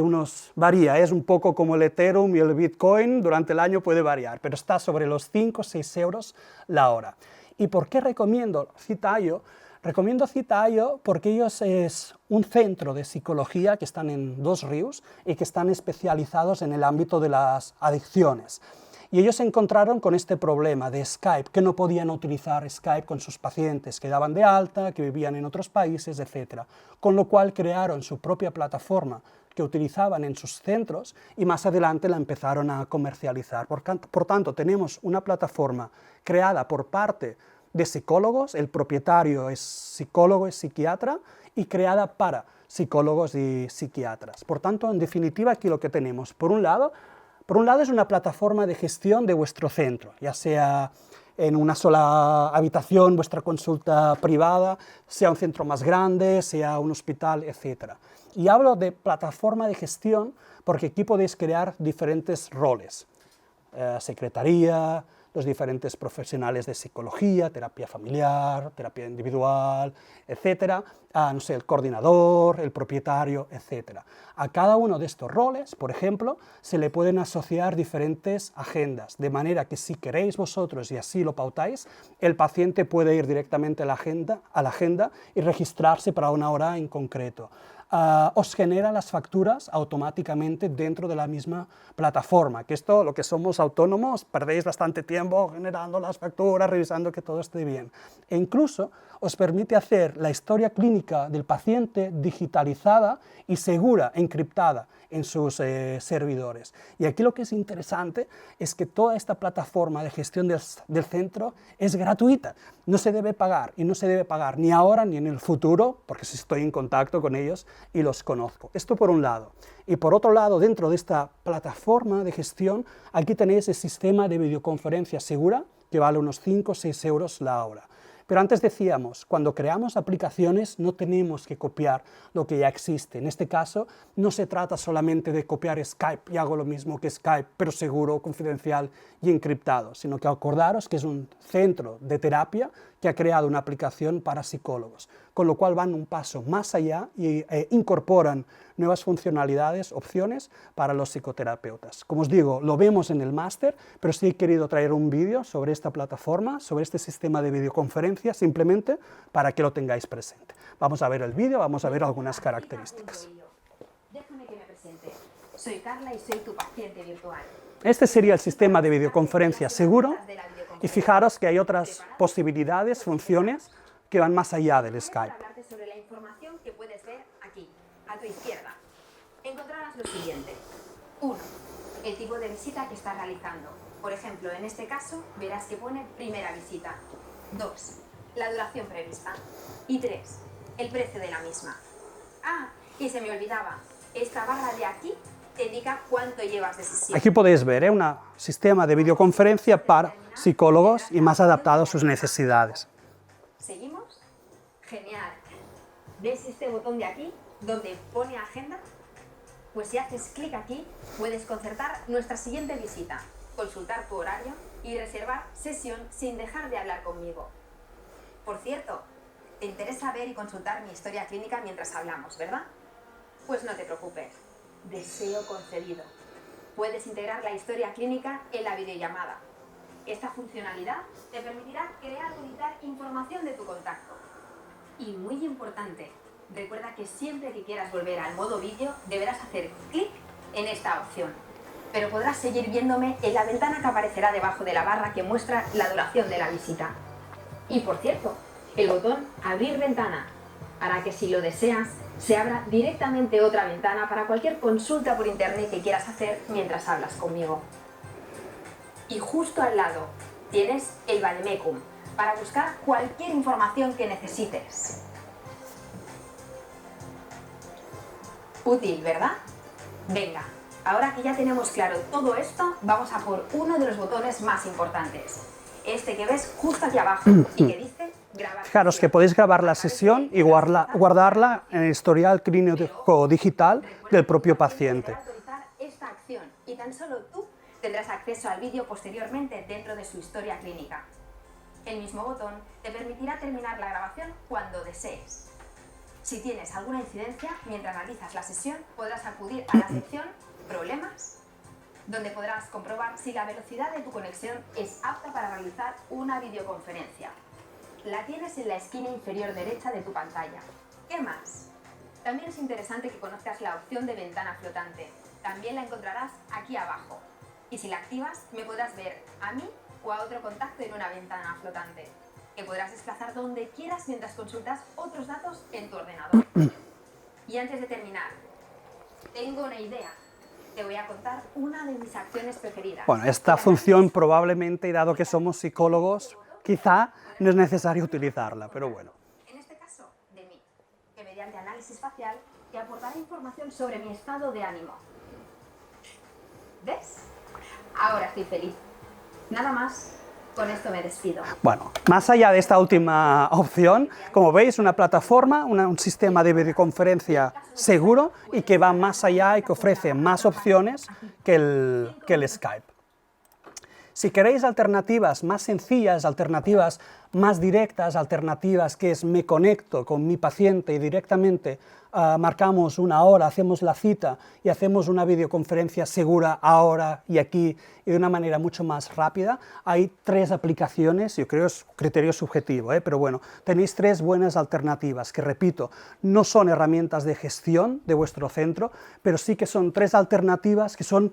varía, es un poco como el Ethereum y el Bitcoin, durante el año puede variar, pero está sobre los 5 o 6 euros la hora. ¿Y por qué recomiendo Cita.io? Recomiendo Cita.io porque ellos es un centro de psicología que están en Dos Ríos y que están especializados en el ámbito de las adicciones. Y ellos se encontraron con este problema de Skype, que no podían utilizar Skype con sus pacientes que daban de alta, que vivían en otros países, etc. Con lo cual crearon su propia plataforma que utilizaban en sus centros y más adelante la empezaron a comercializar. Por tanto, tenemos una plataforma creada por parte de psicólogos, el propietario es psicólogo, es psiquiatra, y creada para psicólogos y psiquiatras. Por tanto, en definitiva, aquí lo que tenemos, por un lado es una plataforma de gestión de vuestro centro, ya sea en una sola habitación, vuestra consulta privada, sea un centro más grande, sea un hospital, etc. Y hablo de plataforma de gestión porque aquí podéis crear diferentes roles, secretaría, los diferentes profesionales de psicología, terapia familiar, terapia individual, etcétera, no sé, el coordinador, el propietario, etcétera. A cada uno de estos roles, por ejemplo, se le pueden asociar diferentes agendas, de manera que si queréis vosotros y así lo pautáis, el paciente puede ir directamente a la agenda y registrarse para una hora en concreto. Os genera las facturas automáticamente dentro de la misma plataforma, que esto, lo que somos autónomos, perdéis bastante tiempo generando las facturas, revisando que todo esté bien. E incluso os permite hacer la historia clínica del paciente digitalizada y segura, encriptada en sus servidores. Y aquí lo que es interesante es que toda esta plataforma de gestión del centro es gratuita, no se debe pagar, y no se debe pagar ni ahora ni en el futuro, porque si estoy en contacto con ellos y los conozco. Esto por un lado. Y por otro lado, dentro de esta plataforma de gestión, aquí tenéis el sistema de videoconferencia segura, que vale unos 5 o 6 euros la hora. Pero antes decíamos, cuando creamos aplicaciones no tenemos que copiar lo que ya existe. En este caso, no se trata solamente de copiar Skype, y hago lo mismo que Skype, pero seguro, confidencial y encriptado, sino que acordaros que es un centro de terapia que ha creado una aplicación para psicólogos, con lo cual van un paso más allá y incorporan nuevas funcionalidades, opciones para los psicoterapeutas. Como os digo, lo vemos en el máster, pero sí he querido traer un vídeo sobre esta plataforma, sobre este sistema de videoconferencia, simplemente para que lo tengáis presente. Vamos a ver el vídeo, vamos a ver algunas características. Déjame que me presente. Soy Carla y soy tu paciente virtual. Este sería el sistema de videoconferencia seguro, y fijaros que hay otras posibilidades, funciones, que van más allá del Skype. Para hablarte sobre la información que puedes ver aquí, a tu izquierda. Encontrarás lo siguiente. 1. El tipo de visita que estás realizando. Por ejemplo, en este caso, verás que pone primera visita. 2. La duración prevista. Y 3. El precio de la misma. Ah, y se me olvidaba. Esta barra de aquí te indica cuánto llevas de sesión. Aquí podéis ver un sistema de videoconferencia para psicólogos y más adaptado a sus necesidades. ¿Seguimos? Genial. ¿Ves este botón de aquí, donde pone agenda? Pues si haces clic aquí, puedes concertar nuestra siguiente visita, consultar tu horario y reservar sesión sin dejar de hablar conmigo. Por cierto, te interesa ver y consultar mi historia clínica mientras hablamos, ¿verdad? Pues no te preocupes. Deseo concedido. Puedes integrar la historia clínica en la videollamada. Esta funcionalidad te permitirá crear o editar información de tu contacto. Y muy importante, recuerda que siempre que quieras volver al modo vídeo, deberás hacer clic en esta opción. Pero podrás seguir viéndome en la ventana que aparecerá debajo de la barra que muestra la duración de la visita. Y por cierto, el botón Abrir ventana hará que si lo deseas, se abra directamente otra ventana para cualquier consulta por internet que quieras hacer mientras hablas conmigo. Y justo al lado tienes el Vademecum para buscar cualquier información que necesites. Útil, ¿verdad? Venga, ahora que ya tenemos claro todo esto, vamos a por uno de los botones más importantes. Este que ves justo aquí abajo y que dice grabar. Fijaros que podéis grabar la sesión y guardarla en el historial clínico digital del propio paciente. Autorizar esta acción y tan solo tú tendrás acceso al vídeo posteriormente dentro de su historia clínica. El mismo botón te permitirá terminar la grabación cuando desees. Si tienes alguna incidencia mientras realizas la sesión, podrás acudir a la sección Problemas, donde podrás comprobar si la velocidad de tu conexión es apta para realizar una videoconferencia. La tienes en la esquina inferior derecha de tu pantalla. ¿Qué más? También es interesante que conozcas la opción de ventana flotante. También la encontrarás aquí abajo. Y si la activas, me podrás ver a mí o a otro contacto en una ventana flotante, que podrás desplazar donde quieras mientras consultas otros datos en tu ordenador. Y antes de terminar, tengo una idea. Te voy a contar una de mis acciones preferidas. Bueno, esta función probablemente, y dado que somos psicólogos, quizá no es necesario utilizarla, pero bueno. En este caso, de mí, que mediante análisis facial te aportará información sobre mi estado de ánimo. ¿Ves? Ahora estoy feliz. Nada más, con esto me despido. Bueno, más allá de esta última opción, como veis, una plataforma, un sistema de videoconferencia seguro y que va más allá y que ofrece más opciones que el Skype. Si queréis alternativas más sencillas, alternativas más directas, alternativas que es me conecto con mi paciente y directamente marcamos una hora, hacemos la cita y hacemos una videoconferencia segura ahora y aquí y de una manera mucho más rápida, hay 3 aplicaciones, yo creo es criterio subjetivo, pero bueno, tenéis 3 buenas alternativas que, repito, no son herramientas de gestión de vuestro centro, pero sí que son 3 alternativas que son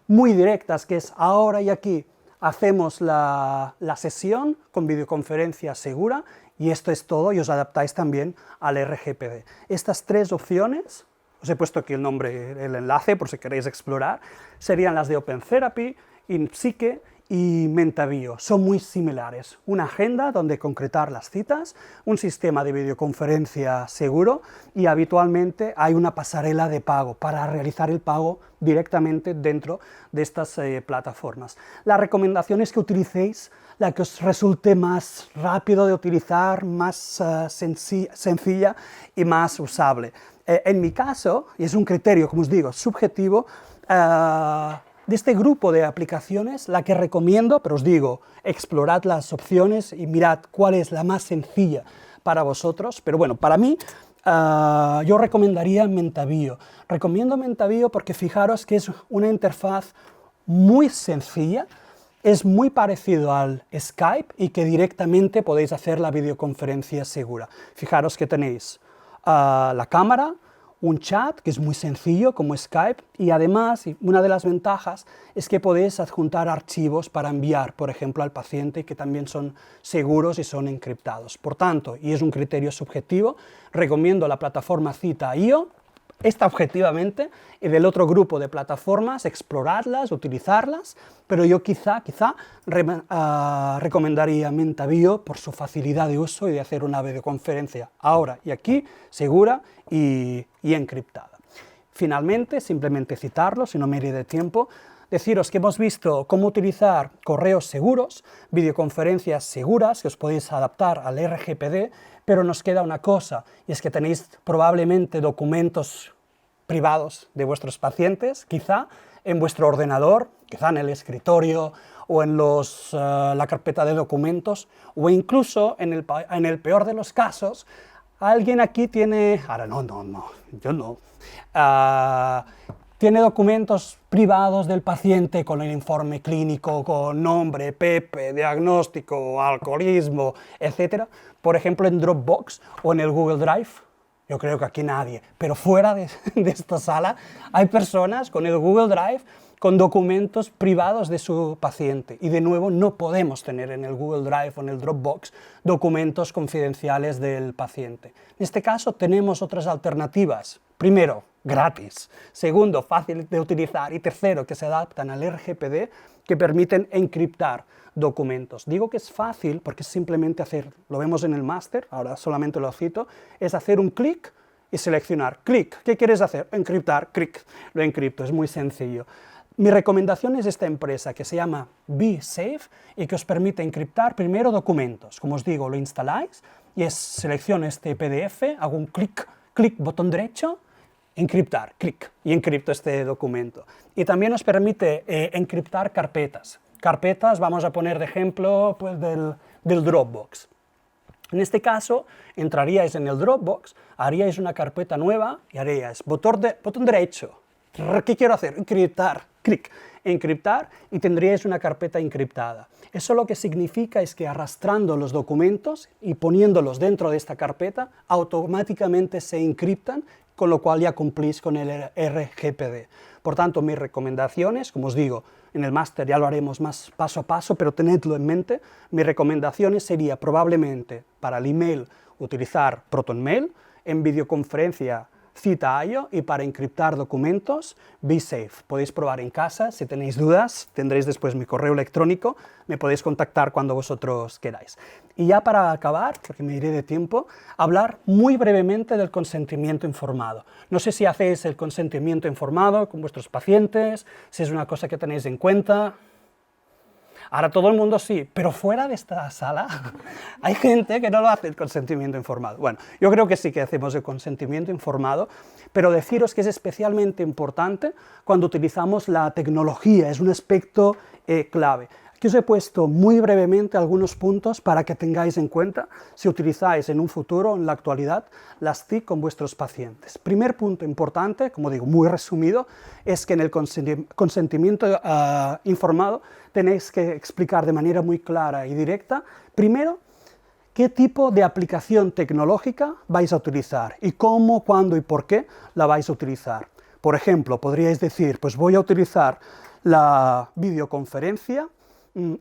muy directas, que es ahora y aquí. Hacemos la sesión con videoconferencia segura y esto es todo y os adaptáis también al RGPD. Estas 3 opciones, os he puesto aquí el nombre, el enlace por si queréis explorar, serían las de Open Therapy, InPsyche y Mentabio. Son muy similares. Una agenda donde concretar las citas, un sistema de videoconferencia seguro y habitualmente hay una pasarela de pago para realizar el pago directamente dentro de estas plataformas. La recomendación es que utilicéis la que os resulte más rápido de utilizar, más sencilla y más usable. En mi caso, y es un criterio, como os digo, subjetivo, de este grupo de aplicaciones, la que recomiendo, pero os digo, explorad las opciones y mirad cuál es la más sencilla para vosotros, pero bueno, para mí, yo recomendaría Mentabio. Recomiendo Mentabio porque fijaros que es una interfaz muy sencilla, es muy parecido al Skype y que directamente podéis hacer la videoconferencia segura. Fijaros que tenéis la cámara, un chat que es muy sencillo como Skype y además una de las ventajas es que podéis adjuntar archivos para enviar, por ejemplo, al paciente que también son seguros y son encriptados. Por tanto, y es un criterio subjetivo, recomiendo la plataforma Cita.io, esta objetivamente, y del otro grupo de plataformas, explorarlas, utilizarlas, pero yo quizá recomendaría Mentabio por su facilidad de uso y de hacer una videoconferencia ahora y aquí, segura y encriptada. Finalmente, simplemente citarlo, si no me iré de tiempo, deciros que hemos visto cómo utilizar correos seguros, videoconferencias seguras, que os podéis adaptar al RGPD, pero nos queda una cosa, y es que tenéis probablemente documentos privados de vuestros pacientes, quizá en vuestro ordenador, quizá en el escritorio o en la carpeta de documentos, o incluso, en el peor de los casos, alguien aquí tiene, ahora yo no, tiene documentos privados del paciente con el informe clínico, con nombre, Pepe, diagnóstico, alcoholismo, etc. Por ejemplo, en Dropbox o en el Google Drive. Yo creo que aquí nadie, pero fuera de esta sala hay personas con el Google Drive con documentos privados de su paciente. Y de nuevo, no podemos tener en el Google Drive o en el Dropbox documentos confidenciales del paciente. En este caso tenemos otras alternativas. Primero, gratis. Segundo, fácil de utilizar. Y tercero, que se adaptan al RGPD, que permiten encriptar documentos. Digo que es fácil porque es simplemente hacer, lo vemos en el máster, ahora solamente lo cito, es hacer un clic y seleccionar, clic. ¿Qué quieres hacer? Encriptar, clic. Lo encripto, es muy sencillo. Mi recomendación es esta empresa que se llama BeSafe y que os permite encriptar primero documentos. Como os digo, lo instaláis y selecciono este PDF, hago un clic, botón derecho, encriptar, clic, y encripto este documento. Y también os permite encriptar carpetas. Carpetas, vamos a poner de ejemplo pues, del Dropbox. En este caso, entraríais en el Dropbox, haríais una carpeta nueva y haríais botón derecho. ¿Qué quiero hacer? Encriptar, clic, encriptar y tendríais una carpeta encriptada. Eso lo que significa es que arrastrando los documentos y poniéndolos dentro de esta carpeta, automáticamente se encriptan, con lo cual ya cumplís con el RGPD. Por tanto, mis recomendaciones, como os digo, en el máster ya lo haremos más paso a paso, pero tenedlo en mente, mis recomendaciones sería probablemente para el email utilizar ProtonMail, en videoconferencia Cita.io y para encriptar documentos, BeSafe. Podéis probar en casa, si tenéis dudas, tendréis después mi correo electrónico, me podéis contactar cuando vosotros queráis. Y ya para acabar, porque me iré de tiempo, hablar muy brevemente del consentimiento informado. No sé si hacéis el consentimiento informado con vuestros pacientes, si es una cosa que tenéis en cuenta. Ahora todo el mundo sí, pero fuera de esta sala hay gente que no lo hace el consentimiento informado. Bueno, yo creo que sí que hacemos el consentimiento informado, pero deciros que es especialmente importante cuando utilizamos la tecnología, es un aspecto clave. Aquí os he puesto muy brevemente algunos puntos para que tengáis en cuenta si utilizáis en un futuro, en la actualidad, las TIC con vuestros pacientes. Primer punto importante, como digo, muy resumido, es que en el consentimiento informado tenéis que explicar de manera muy clara y directa, primero, qué tipo de aplicación tecnológica vais a utilizar y cómo, cuándo y por qué la vais a utilizar. Por ejemplo, podríais decir, pues voy a utilizar la videoconferencia,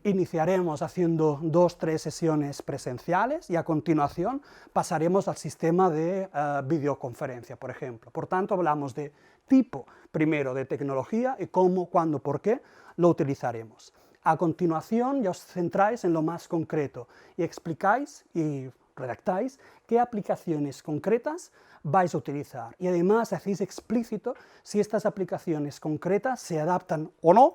iniciaremos haciendo 2-3 sesiones presenciales y a continuación pasaremos al sistema de videoconferencia, por ejemplo. Por tanto, hablamos de tipo, primero, de tecnología y cómo, cuándo, por qué lo utilizaremos. A continuación, ya os centráis en lo más concreto y explicáis y redactáis qué aplicaciones concretas vais a utilizar. Y además hacéis explícito si estas aplicaciones concretas se adaptan o no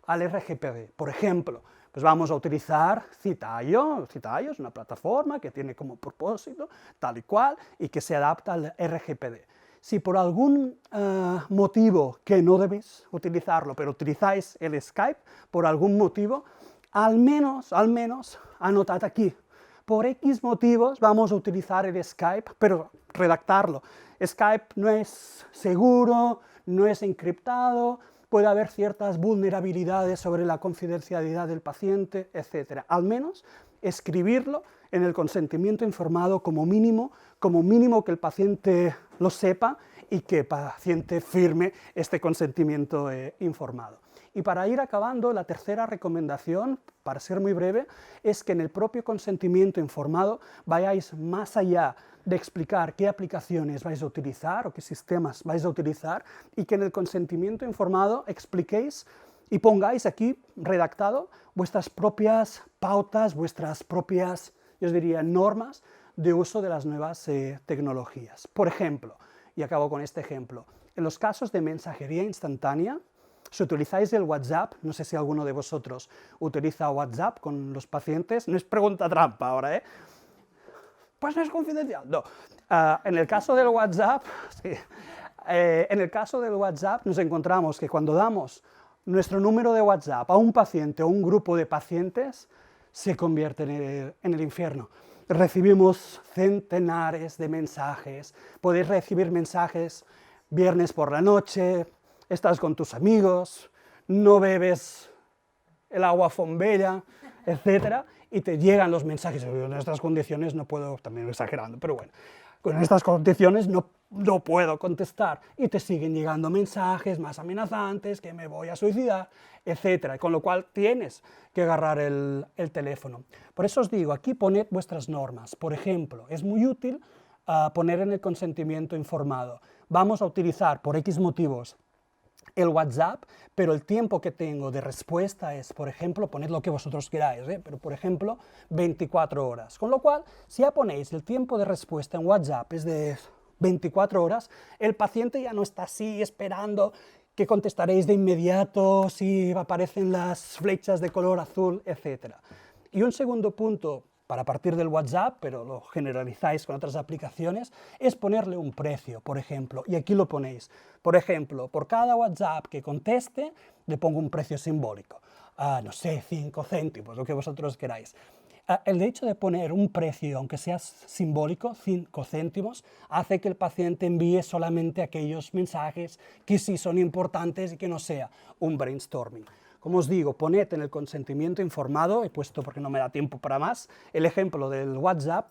al RGPD. Por ejemplo, pues vamos a utilizar Cita.io. Cita.io es una plataforma que tiene como propósito tal y cual y que se adapta al RGPD. Si por algún motivo que no debéis utilizarlo, pero utilizáis el Skype, por algún motivo, al menos anotad aquí. Por X motivos vamos a utilizar el Skype, pero redactarlo. Skype no es seguro, no es encriptado, puede haber ciertas vulnerabilidades sobre la confidencialidad del paciente, etc. Al menos escribirlo en el consentimiento informado como mínimo que el paciente lo sepa y que el paciente firme este consentimiento informado. Y para ir acabando, la tercera recomendación, para ser muy breve, es que en el propio consentimiento informado vayáis más allá de explicar qué aplicaciones vais a utilizar o qué sistemas vais a utilizar y que en el consentimiento informado expliquéis y pongáis aquí redactado vuestras propias pautas, vuestras propias, yo os diría, normas de uso de las nuevas tecnologías. Por ejemplo, y acabo con este ejemplo, en los casos de mensajería instantánea, si utilizáis el WhatsApp, no sé si alguno de vosotros utiliza WhatsApp con los pacientes, no es pregunta trampa ahora, pues no es confidencial, no. En el caso del WhatsApp, sí. En el caso del WhatsApp nos encontramos que cuando damos nuestro número de WhatsApp a un paciente o un grupo de pacientes, se convierte en el infierno. Recibimos centenares de mensajes, podéis recibir mensajes viernes por la noche, estás con tus amigos, no bebes el agua fombella, etc., y te llegan los mensajes. En estas condiciones no puedo, también exagerando, pero bueno, con estas condiciones no puedo contestar, y te siguen llegando mensajes más amenazantes, que me voy a suicidar, etc., con lo cual tienes que agarrar el teléfono. Por eso os digo, aquí poned vuestras normas. Por ejemplo, es muy útil poner en el consentimiento informado. Vamos a utilizar, por X motivos, el WhatsApp, pero el tiempo que tengo de respuesta es, por ejemplo, poned lo que vosotros queráis, pero por ejemplo, 24 horas. Con lo cual, si ya ponéis el tiempo de respuesta en WhatsApp es de 24 horas, el paciente ya no está así esperando que contestaréis de inmediato, si aparecen las flechas de color azul, etc. Y un segundo punto, para partir del WhatsApp, pero lo generalizáis con otras aplicaciones, es ponerle un precio, por ejemplo, y aquí lo ponéis. Por ejemplo, por cada WhatsApp que conteste, le pongo un precio simbólico. No sé, 5 céntimos, lo que vosotros queráis. El hecho de poner un precio, aunque sea simbólico, 5 céntimos, hace que el paciente envíe solamente aquellos mensajes que sí son importantes y que no sea un brainstorming. Como os digo, poned en el consentimiento informado, he puesto porque no me da tiempo para más, el ejemplo del WhatsApp,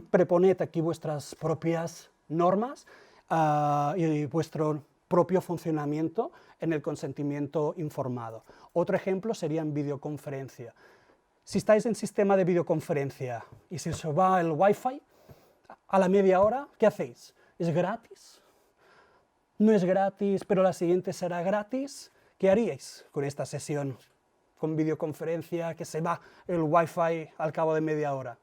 preponed aquí vuestras propias normas y vuestro propio funcionamiento en el consentimiento informado. Otro ejemplo sería en videoconferencia. Si estáis en sistema de videoconferencia y se os va el Wi-Fi a la media hora, ¿qué hacéis? ¿Es gratis? ¿No es gratis, pero la siguiente será gratis? ¿Qué haríais con esta sesión con videoconferencia que se va el Wi-Fi al cabo de media hora?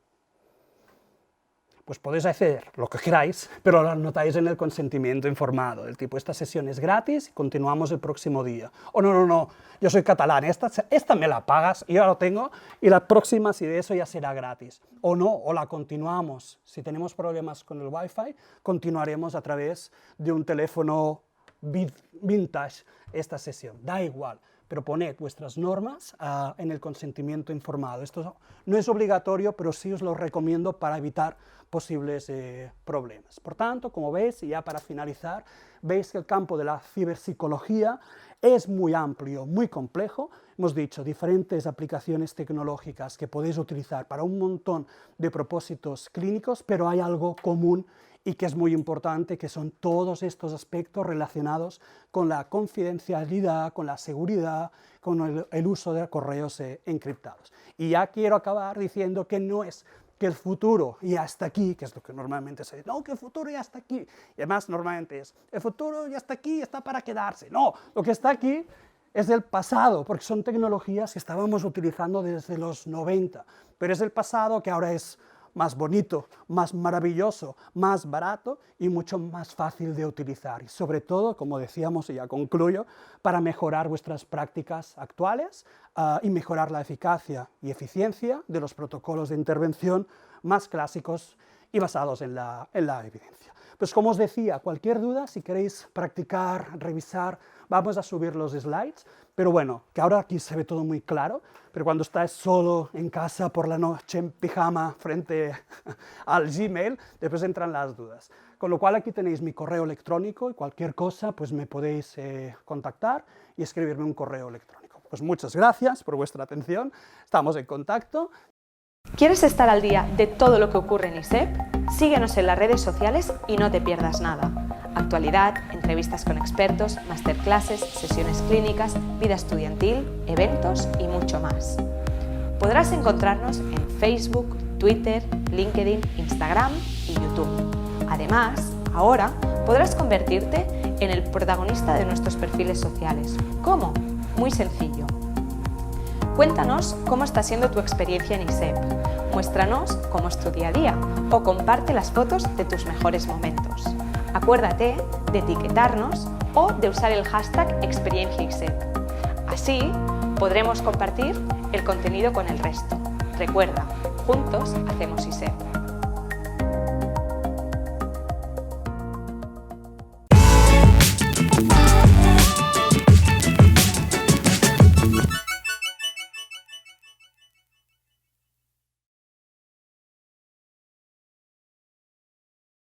Pues podéis hacer lo que queráis, pero lo anotáis en el consentimiento informado, del tipo, esta sesión es gratis y continuamos el próximo día. O no, yo soy catalán, esta me la pagas, y yo lo tengo, y la próxima, si de eso, ya será gratis. O no, o la continuamos. Si tenemos problemas con el Wi-Fi, continuaremos a través de un teléfono vintage esta sesión. Da igual, pero poned vuestras normas en el consentimiento informado. Esto no es obligatorio, pero sí os lo recomiendo para evitar posibles problemas. Por tanto, como veis, y ya para finalizar, veis que el campo de la ciberpsicología es muy amplio, muy complejo. Hemos dicho diferentes aplicaciones tecnológicas que podéis utilizar para un montón de propósitos clínicos, pero hay algo común y que es muy importante, que son todos estos aspectos relacionados con la confidencialidad, con la seguridad, con el uso de correos encriptados. Y ya quiero acabar diciendo que no es que el futuro ya está aquí, que es lo que normalmente se dice, no, que el futuro ya está aquí, y además normalmente es, el futuro ya está aquí, está para quedarse. No, lo que está aquí es el pasado, porque son tecnologías que estábamos utilizando desde los 90, pero es el pasado que ahora es más bonito, más maravilloso, más barato y mucho más fácil de utilizar. Y sobre todo, como decíamos, y ya concluyo, para mejorar vuestras prácticas actuales y mejorar la eficacia y eficiencia de los protocolos de intervención más clásicos y basados en la evidencia. Pues como os decía, cualquier duda, si queréis practicar, revisar, vamos a subir los slides, pero bueno, que ahora aquí se ve todo muy claro, pero cuando estáis solo en casa por la noche en pijama frente al Gmail, después entran las dudas. Con lo cual aquí tenéis mi correo electrónico y cualquier cosa pues me podéis contactar y escribirme un correo electrónico. Pues muchas gracias por vuestra atención, estamos en contacto. ¿Quieres estar al día de todo lo que ocurre en ISEP? Síguenos en las redes sociales y no te pierdas nada. Actualidad, entrevistas con expertos, masterclasses, sesiones clínicas, vida estudiantil, eventos y mucho más. Podrás encontrarnos en Facebook, Twitter, LinkedIn, Instagram y YouTube. Además, ahora podrás convertirte en el protagonista de nuestros perfiles sociales. ¿Cómo? Muy sencillo. Cuéntanos cómo está siendo tu experiencia en ISEP, muéstranos cómo es tu día a día o comparte las fotos de tus mejores momentos. Acuérdate de etiquetarnos o de usar el hashtag #ExperienciaISEP. Así podremos compartir el contenido con el resto. Recuerda, juntos hacemos ISEP.